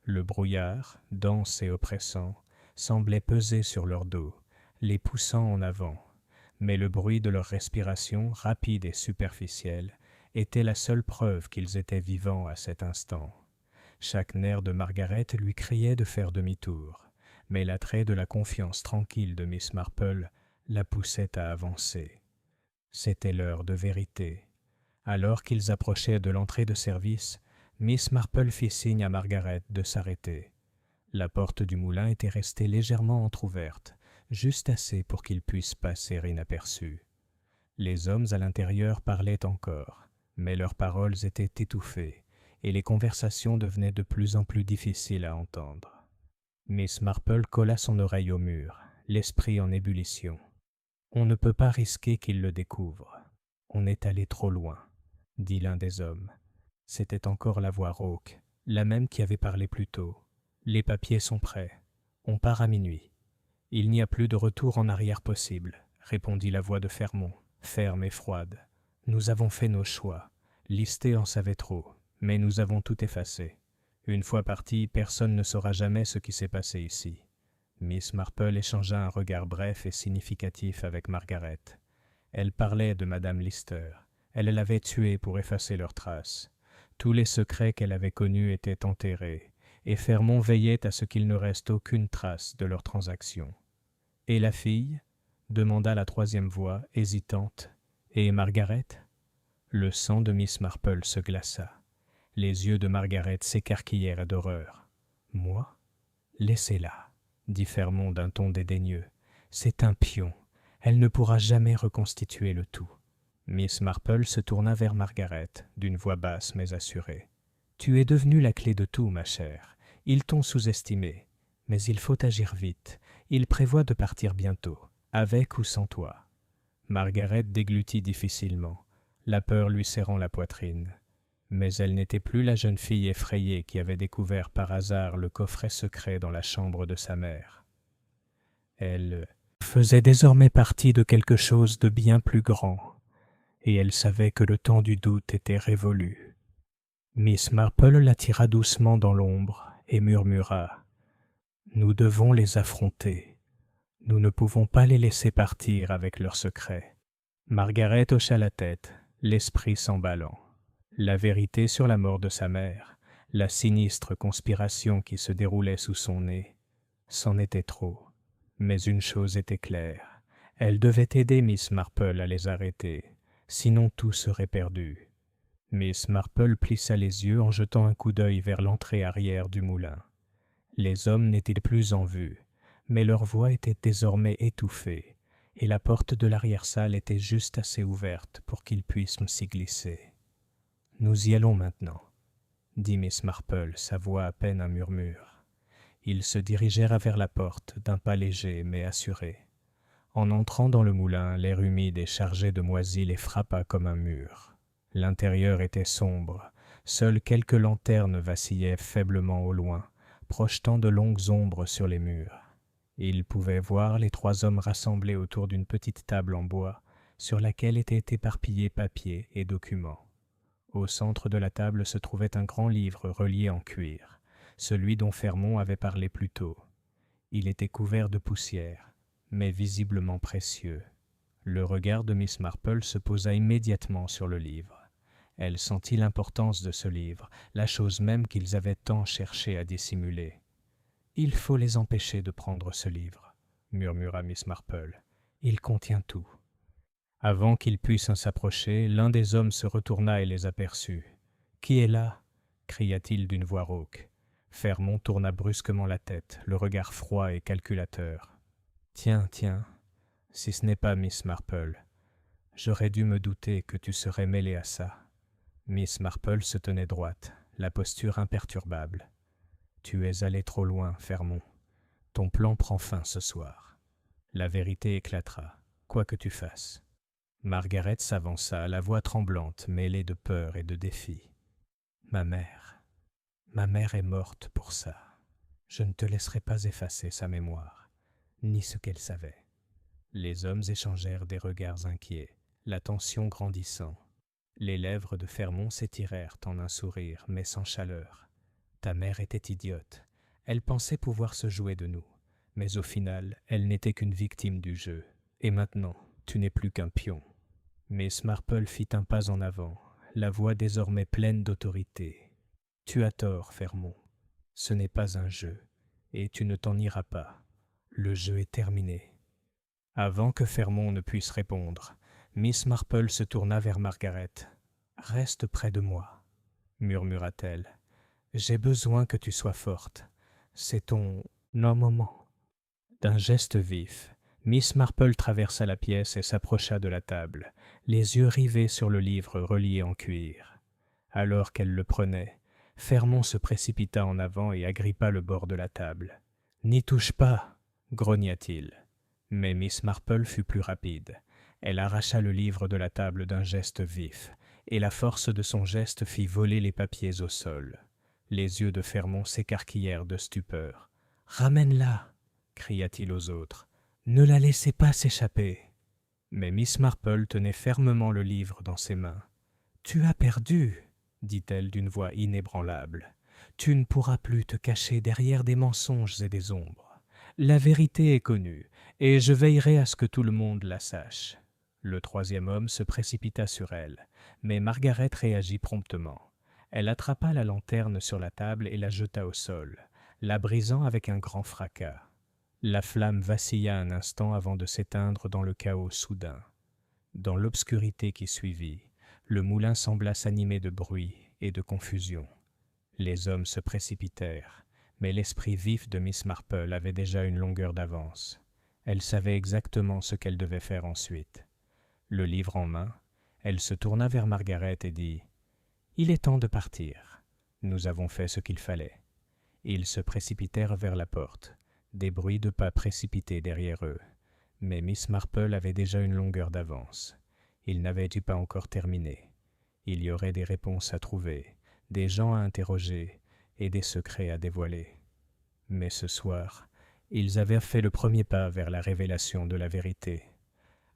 Le brouillard, dense et oppressant, semblait peser sur leur dos, les poussant en avant, mais le bruit de leur respiration, rapide et superficielle, était la seule preuve qu'ils étaient vivants à cet instant. Chaque nerf de Margaret lui criait de faire demi-tour, mais l'attrait de la confiance tranquille de Miss Marple la poussait à avancer. C'était l'heure de vérité. Alors qu'ils approchaient de l'entrée de service, Miss Marple fit signe à Margaret de s'arrêter. La porte du moulin était restée légèrement entr'ouverte, juste assez pour qu'ils puissent passer inaperçus. Les hommes à l'intérieur parlaient encore, mais leurs paroles étaient étouffées, et les conversations devenaient de plus en plus difficiles à entendre. Miss Marple colla son oreille au mur, l'esprit en ébullition. « On ne peut pas risquer qu'ils le découvrent. On est allé trop loin. » dit l'un des hommes. C'était encore la voix rauque, la même qui avait parlé plus tôt. « Les papiers sont prêts. On part à minuit. »« Il n'y a plus de retour en arrière possible, » répondit la voix de Fermon, ferme et froide. « Nous avons fait nos choix. Lister en savait trop, mais nous avons tout effacé. Une fois partis, personne ne saura jamais ce qui s'est passé ici. » Miss Marple échangea un regard bref et significatif avec Margaret. Elle parlait de Madame Lister. Elle l'avait tuée pour effacer leurs traces. Tous les secrets qu'elle avait connus étaient enterrés, et Fermon veillait à ce qu'il ne reste aucune trace de leur transaction. « Et la fille ?» demanda la troisième voix, hésitante. « Et Margaret ?» Le sang de Miss Marple se glaça. Les yeux de Margaret s'écarquillèrent d'horreur. « Moi ? Laissez-la, » dit Fermon d'un ton dédaigneux. « C'est un pion. Elle ne pourra jamais reconstituer le tout. » Miss Marple se tourna vers Margaret, d'une voix basse mais assurée. « Tu es devenue la clé de tout, ma chère. Ils t'ont sous-estimée. Mais il faut agir vite. Ils prévoient de partir bientôt, avec ou sans toi. » Margaret déglutit difficilement, la peur lui serrant la poitrine. Mais elle n'était plus la jeune fille effrayée qui avait découvert par hasard le coffret secret dans la chambre de sa mère. Elle faisait désormais partie de quelque chose de bien plus grand, et elle savait que le temps du doute était révolu. Miss Marple l'attira doucement dans l'ombre et murmura Nous devons les affronter. Nous ne pouvons pas les laisser partir avec leurs secrets. Margaret hocha la tête, l'esprit s'emballant. La vérité sur la mort de sa mère, la sinistre conspiration qui se déroulait sous son nez, c'en était trop. Mais une chose était claire, elle devait aider Miss Marple à les arrêter, sinon tout serait perdu. Miss Marple plissa les yeux en jetant un coup d'œil vers l'entrée arrière du moulin. Les hommes n'étaient plus en vue, mais leur voix était désormais étouffée, et la porte de l'arrière-salle était juste assez ouverte pour qu'ils puissent s'y glisser. « Nous y allons maintenant, » dit Miss Marple, sa voix à peine un murmure. Ils se dirigèrent vers la porte, d'un pas léger mais assuré. En entrant dans le moulin, l'air humide et chargé de moisis les frappa comme un mur. L'intérieur était sombre, seules quelques lanternes vacillaient faiblement au loin, projetant de longues ombres sur les murs. Ils pouvaient voir les trois hommes rassemblés autour d'une petite table en bois, sur laquelle étaient éparpillés papiers et documents. Au centre de la table se trouvait un grand livre relié en cuir, celui dont Fermon avait parlé plus tôt. Il était couvert de poussière, mais visiblement précieux. Le regard de Miss Marple se posa immédiatement sur le livre. Elle sentit l'importance de ce livre, la chose même qu'ils avaient tant cherché à dissimuler. « Il faut les empêcher de prendre ce livre, » murmura Miss Marple. « Il contient tout. » Avant qu'ils puissent s'approcher, l'un des hommes se retourna et les aperçut. « Qui est là ?» cria-t-il d'une voix rauque. Fermon tourna brusquement la tête, le regard froid et calculateur. « Tiens, si ce n'est pas Miss Marple. J'aurais dû me douter que tu serais mêlée à ça. » Miss Marple se tenait droite, la posture imperturbable. « Tu es allé trop loin, Fermon. Ton plan prend fin ce soir. La vérité éclatera, quoi que tu fasses. » Margaret s'avança, la voix tremblante, mêlée de peur et de défi. « Ma mère est morte pour ça. Je ne te laisserai pas effacer sa mémoire, ni ce qu'elle savait. » Les hommes échangèrent des regards inquiets, la tension grandissant. Les lèvres de Fermon s'étirèrent en un sourire, mais sans chaleur. « Ta mère était idiote. Elle pensait pouvoir se jouer de nous. Mais au final, elle n'était qu'une victime du jeu. Et maintenant, tu n'es plus qu'un pion. » Miss Marple fit un pas en avant, la voix désormais pleine d'autorité. « Tu as tort, Fermon. Ce n'est pas un jeu, et tu ne t'en iras pas. Le jeu est terminé. » Avant que Fermon ne puisse répondre, Miss Marple se tourna vers Margaret. « Reste près de moi, » murmura-t-elle. « J'ai besoin que tu sois forte. C'est ton moment. » D'un geste vif, Miss Marple traversa la pièce et s'approcha de la table, les yeux rivés sur le livre relié en cuir. Alors qu'elle le prenait, Fermon se précipita en avant et agrippa le bord de la table. « N'y touche pas !» grogna-t-il. Mais Miss Marple fut plus rapide. Elle arracha le livre de la table d'un geste vif, et la force de son geste fit voler les papiers au sol. Les yeux de Fermon s'écarquillèrent de stupeur. « Ramène-la !» cria-t-il aux autres. « Ne la laissez pas s'échapper !» Mais Miss Marple tenait fermement le livre dans ses mains. « Tu as perdu !» dit-elle d'une voix inébranlable. « Tu ne pourras plus te cacher derrière des mensonges et des ombres. La vérité est connue, et je veillerai à ce que tout le monde la sache. » Le troisième homme se précipita sur elle, mais Margaret réagit promptement. Elle attrapa la lanterne sur la table et la jeta au sol, la brisant avec un grand fracas. La flamme vacilla un instant avant de s'éteindre dans le chaos soudain. Dans l'obscurité qui suivit, le moulin sembla s'animer de bruit et de confusion. Les hommes se précipitèrent, mais l'esprit vif de Miss Marple avait déjà une longueur d'avance. Elle savait exactement ce qu'elle devait faire ensuite. Le livre en main, elle se tourna vers Margaret et dit « Il est temps de partir. Nous avons fait ce qu'il fallait. » Ils se précipitèrent vers la porte, des bruits de pas précipités derrière eux. Mais Miss Marple avait déjà une longueur d'avance. Ils n'avaient pas encore terminé. Il y aurait des réponses à trouver, des gens à interroger et des secrets à dévoiler. Mais ce soir, ils avaient fait le premier pas vers la révélation de la vérité.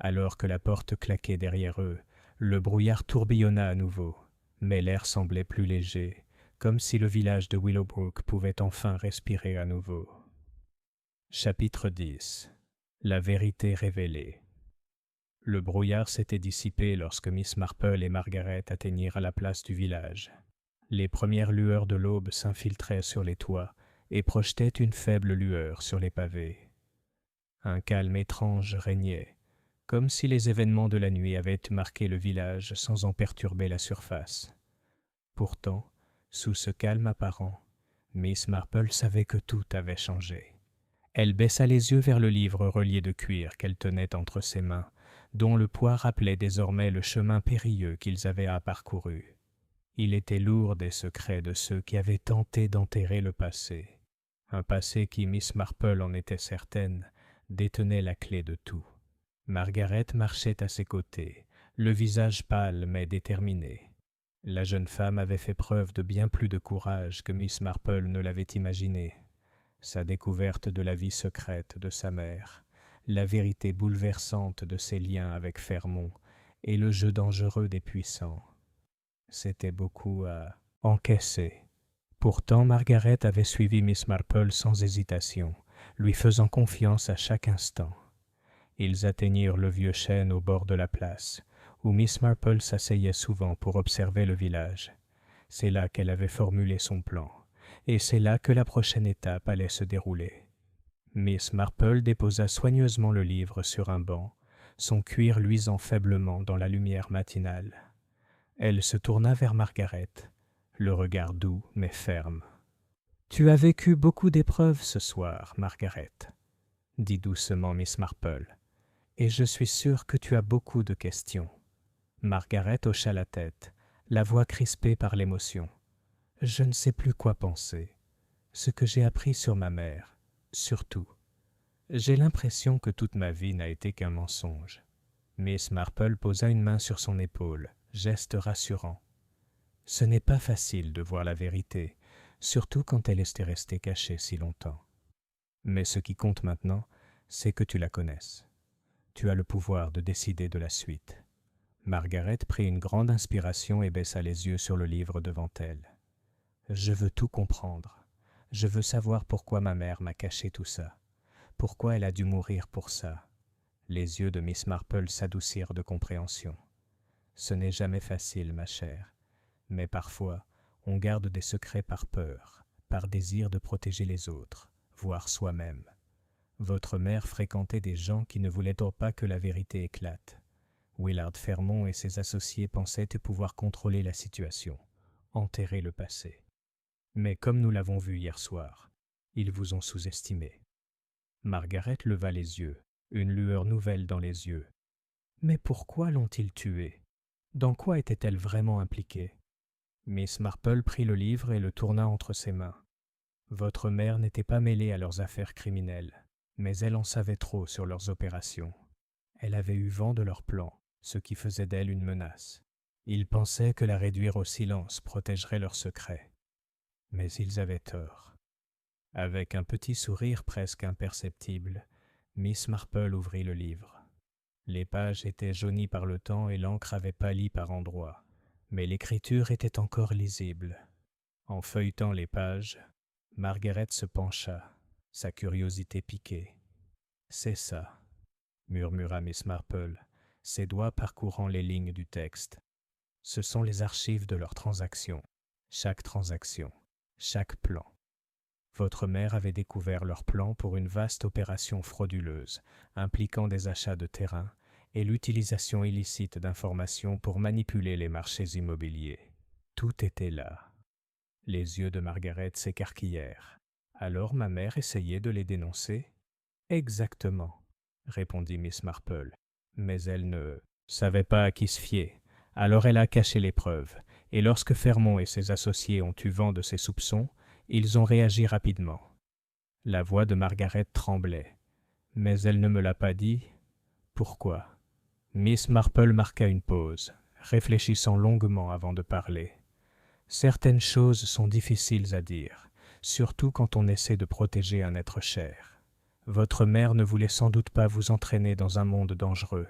Alors que la porte claquait derrière eux, le brouillard tourbillonna à nouveau, mais l'air semblait plus léger, comme si le village de Willowbrook pouvait enfin respirer à nouveau. Chapitre 10. La vérité révélée. Le brouillard s'était dissipé lorsque Miss Marple et Margaret atteignirent la place du village. Les premières lueurs de l'aube s'infiltraient sur les toits et projetaient une faible lueur sur les pavés. Un calme étrange régnait, comme si les événements de la nuit avaient marqué le village sans en perturber la surface. Pourtant, sous ce calme apparent, Miss Marple savait que tout avait changé. Elle baissa les yeux vers le livre relié de cuir qu'elle tenait entre ses mains, dont le poids rappelait désormais le chemin périlleux qu'ils avaient à parcouru. Il était lourd des secrets de ceux qui avaient tenté d'enterrer le passé. Un passé qui, Miss Marple en était certaine, détenait la clé de tout. Margaret marchait à ses côtés, le visage pâle mais déterminé. La jeune femme avait fait preuve de bien plus de courage que Miss Marple ne l'avait imaginé. Sa découverte de la vie secrète de sa mère, la vérité bouleversante de ses liens avec Fermont et le jeu dangereux des puissants. C'était beaucoup à encaisser. Pourtant, Margaret avait suivi Miss Marple sans hésitation, lui faisant confiance à chaque instant. Ils atteignirent le vieux chêne au bord de la place, où Miss Marple s'asseyait souvent pour observer le village. C'est là qu'elle avait formulé son plan. Et c'est là que la prochaine étape allait se dérouler. Miss Marple déposa soigneusement le livre sur un banc, son cuir luisant faiblement dans la lumière matinale. Elle se tourna vers Margaret, le regard doux mais ferme. « Tu as vécu beaucoup d'épreuves ce soir, Margaret, » dit doucement Miss Marple, « et je suis sûre que tu as beaucoup de questions. » Margaret hocha la tête, la voix crispée par l'émotion. Je ne sais plus quoi penser. Ce que j'ai appris sur ma mère, surtout. J'ai l'impression que toute ma vie n'a été qu'un mensonge. Miss Marple posa une main sur son épaule, geste rassurant. Ce n'est pas facile de voir la vérité, surtout quand elle est restée cachée si longtemps. Mais ce qui compte maintenant, c'est que tu la connaisses. Tu as le pouvoir de décider de la suite. Margaret prit une grande inspiration et baissa les yeux sur le livre devant elle. Je veux tout comprendre. Je veux savoir pourquoi ma mère m'a caché tout ça. Pourquoi elle a dû mourir pour ça. Les yeux de Miss Marple s'adoucirent de compréhension. Ce n'est jamais facile, ma chère. Mais parfois, on garde des secrets par peur, par désir de protéger les autres, voire soi-même. Votre mère fréquentait des gens qui ne voulaient pas que la vérité éclate. Willard Fermont et ses associés pensaient pouvoir contrôler la situation, enterrer le passé. Mais comme nous l'avons vu hier soir, ils vous ont sous-estimé. Margaret leva les yeux, une lueur nouvelle dans les yeux. Mais pourquoi l'ont-ils tuée? Dans quoi était-elle vraiment impliquée? Miss Marple prit le livre et le tourna entre ses mains. Votre mère n'était pas mêlée à leurs affaires criminelles, mais elle en savait trop sur leurs opérations. Elle avait eu vent de leurs plans, ce qui faisait d'elle une menace. Ils pensaient que la réduire au silence protégerait leurs secrets. Mais ils avaient tort. Avec un petit sourire presque imperceptible, Miss Marple ouvrit le livre. Les pages étaient jaunies par le temps et l'encre avait pâli par endroits, mais l'écriture était encore lisible. En feuilletant les pages, Margaret se pencha, sa curiosité piquée. « C'est ça », murmura Miss Marple, ses doigts parcourant les lignes du texte. « Ce sont les archives de leurs transactions, chaque transaction. Chaque plan. Votre mère avait découvert leur plan pour une vaste opération frauduleuse, impliquant des achats de terrain et l'utilisation illicite d'informations pour manipuler les marchés immobiliers. Tout était là. Les yeux de Margaret s'écarquillèrent. Alors ma mère essayait de les dénoncer? Exactement, répondit Miss Marple. Mais elle ne savait pas à qui se fier. Alors elle a caché les preuves. Et lorsque Fermont et ses associés ont eu vent de ses soupçons, ils ont réagi rapidement. La voix de Margaret tremblait. Mais elle ne me l'a pas dit. Pourquoi? Miss Marple marqua une pause, réfléchissant longuement avant de parler. Certaines choses sont difficiles à dire, surtout quand on essaie de protéger un être cher. Votre mère ne voulait sans doute pas vous entraîner dans un monde dangereux.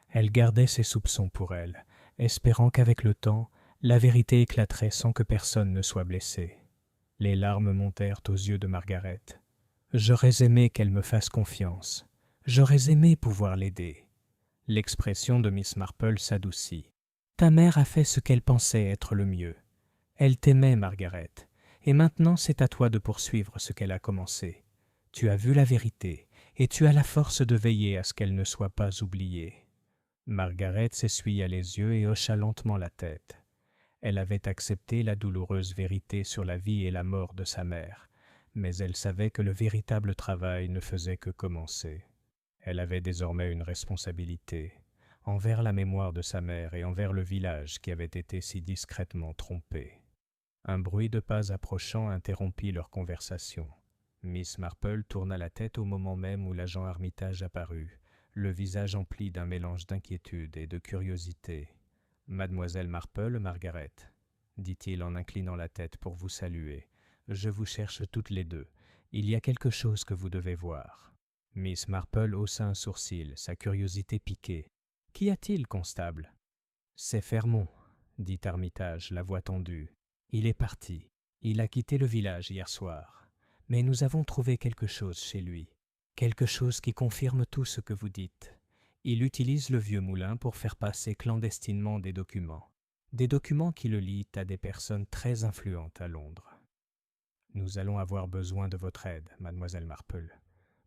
Elle gardait ses soupçons pour elle, espérant qu'avec le temps, la vérité éclaterait sans que personne ne soit blessé. Les larmes montèrent aux yeux de Margaret. J'aurais aimé qu'elle me fasse confiance. J'aurais aimé pouvoir l'aider. » L'expression de Miss Marple s'adoucit. « Ta mère a fait ce qu'elle pensait être le mieux. Elle t'aimait, Margaret, et maintenant c'est à toi de poursuivre ce qu'elle a commencé. Tu as vu la vérité, et tu as la force de veiller à ce qu'elle ne soit pas oubliée. » Margaret s'essuya les yeux et hocha lentement la tête. Elle avait accepté la douloureuse vérité sur la vie et la mort de sa mère, mais elle savait que le véritable travail ne faisait que commencer. Elle avait désormais une responsabilité envers la mémoire de sa mère et envers le village qui avait été si discrètement trompé. Un bruit de pas approchant interrompit leur conversation. Miss Marple tourna la tête au moment même où l'agent Armitage apparut, le visage empli d'un mélange d'inquiétude et de curiosité. « Mademoiselle Marple, Margaret, » dit-il en inclinant la tête pour vous saluer. « Je vous cherche toutes les deux. Il y a quelque chose que vous devez voir. » Miss Marple haussa un sourcil, sa curiosité piquée. « Qu'y a-t-il, constable ?»« C'est Fermont, » dit Armitage, la voix tendue. « Il est parti. Il a quitté le village hier soir. Mais nous avons trouvé quelque chose chez lui. Quelque chose qui confirme tout ce que vous dites. Il utilise le vieux moulin pour faire passer clandestinement des documents. Des documents qui le lient à des personnes très influentes à Londres. Nous allons avoir besoin de votre aide, mademoiselle Marple.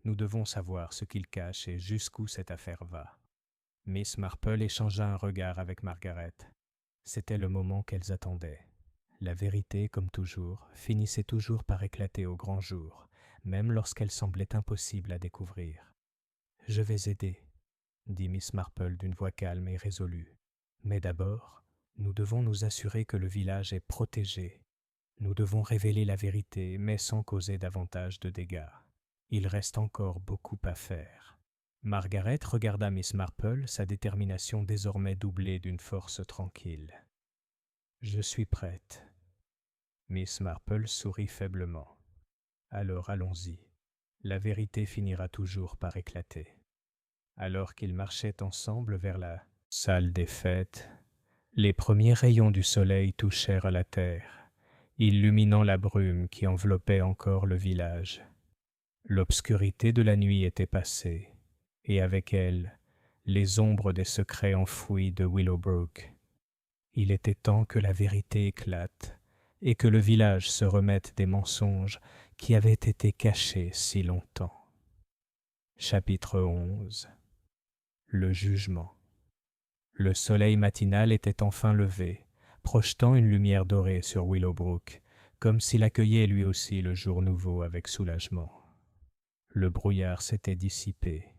Nous devons savoir ce qu'il cache et jusqu'où cette affaire va. » Miss Marple échangea un regard avec Margaret. C'était le moment qu'elles attendaient. La vérité, comme toujours, finissait toujours par éclater au grand jour, même lorsqu'elle semblait impossible à découvrir. « Je vais aider, » dit Miss Marple d'une voix calme et résolue. « Mais d'abord, nous devons nous assurer que le village est protégé. Nous devons révéler la vérité, mais sans causer davantage de dégâts. Il reste encore beaucoup à faire. » Margaret regarda Miss Marple, sa détermination désormais doublée d'une force tranquille. « Je suis prête. » Miss Marple sourit faiblement. « Alors allons-y. La vérité finira toujours par éclater. » Alors qu'ils marchaient ensemble vers la salle des fêtes, les premiers rayons du soleil touchèrent la terre, illuminant la brume qui enveloppait encore le village. L'obscurité de la nuit était passée, et avec elle, les ombres des secrets enfouis de Willowbrook. Il était temps que la vérité éclate, et que le village se remette des mensonges qui avaient été cachés si longtemps. Chapitre 11. Le jugement. Le soleil matinal était enfin levé, projetant une lumière dorée sur Willowbrook, comme s'il accueillait lui aussi le jour nouveau avec soulagement. Le brouillard s'était dissipé,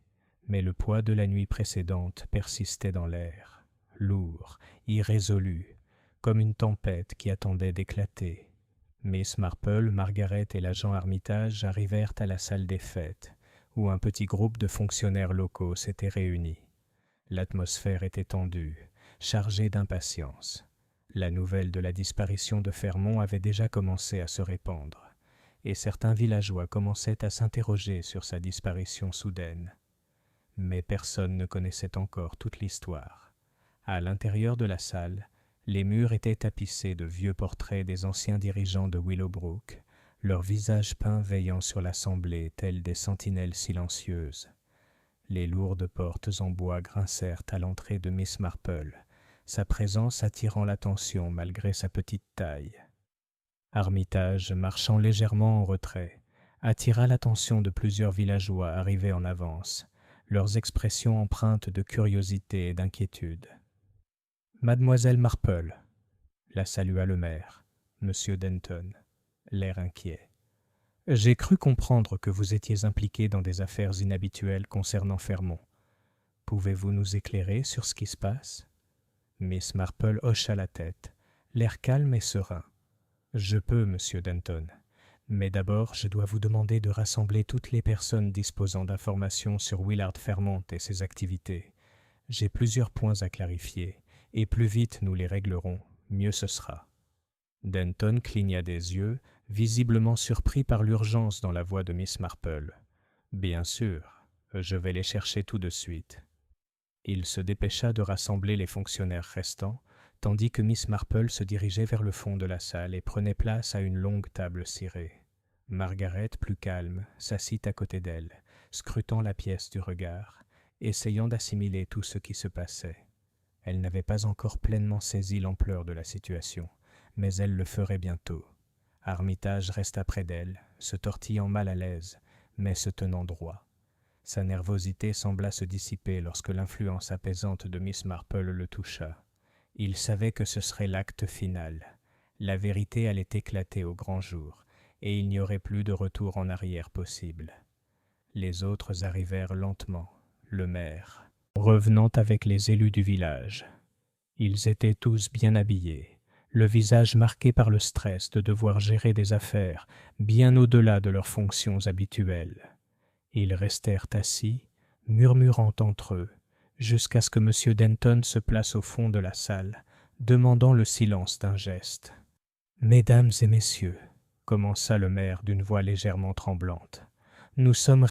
mais le poids de la nuit précédente persistait dans l'air, lourd, irrésolu, comme une tempête qui attendait d'éclater. Miss Marple, Margaret et l'agent Armitage arrivèrent à la salle des fêtes, où un petit groupe de fonctionnaires locaux s'était réuni. L'atmosphère était tendue, chargée d'impatience. La nouvelle de la disparition de Fermont avait déjà commencé à se répandre, et certains villageois commençaient à s'interroger sur sa disparition soudaine. Mais personne ne connaissait encore toute l'histoire. À l'intérieur de la salle, les murs étaient tapissés de vieux portraits des anciens dirigeants de Willowbrook, leurs visages peints veillant sur l'assemblée tels des sentinelles silencieuses. Les lourdes portes en bois grincèrent à l'entrée de Miss Marple, sa présence attirant l'attention malgré sa petite taille. Armitage, marchant légèrement en retrait, attira l'attention de plusieurs villageois arrivés en avance, leurs expressions empreintes de curiosité et d'inquiétude. « Mademoiselle Marple » la salua le maire, Monsieur Denton, l'air inquiet. « J'ai cru comprendre que vous étiez impliqué dans des affaires inhabituelles concernant Fermont. Pouvez-vous nous éclairer sur ce qui se passe ?» Miss Marple hocha la tête, l'air calme et serein. « Je peux, Monsieur Denton, mais d'abord je dois vous demander de rassembler toutes les personnes disposant d'informations sur Willard Fermont et ses activités. J'ai plusieurs points à clarifier, et plus vite nous les réglerons, mieux ce sera. » Denton cligna des yeux, visiblement surpris par l'urgence dans la voix de Miss Marple. « Bien sûr, je vais les chercher tout de suite. » Il se dépêcha de rassembler les fonctionnaires restants, tandis que Miss Marple se dirigeait vers le fond de la salle et prenait place à une longue table cirée. Margaret, plus calme, s'assit à côté d'elle, scrutant la pièce du regard, essayant d'assimiler tout ce qui se passait. Elle n'avait pas encore pleinement saisi l'ampleur de la situation, mais elle le ferait bientôt. Armitage resta près d'elle, se tortillant mal à l'aise, mais se tenant droit. Sa nervosité sembla se dissiper lorsque l'influence apaisante de Miss Marple le toucha. Il savait que ce serait l'acte final. La vérité allait éclater au grand jour, et il n'y aurait plus de retour en arrière possible. Les autres arrivèrent lentement, le maire, revenant avec les élus du village. Ils étaient tous bien habillés, le visage marqué par le stress de devoir gérer des affaires bien au-delà de leurs fonctions habituelles. Ils restèrent assis, murmurant entre eux, jusqu'à ce que M. Denton se place au fond de la salle, demandant le silence d'un geste. « Mesdames et messieurs, commença le maire d'une voix légèrement tremblante, nous sommes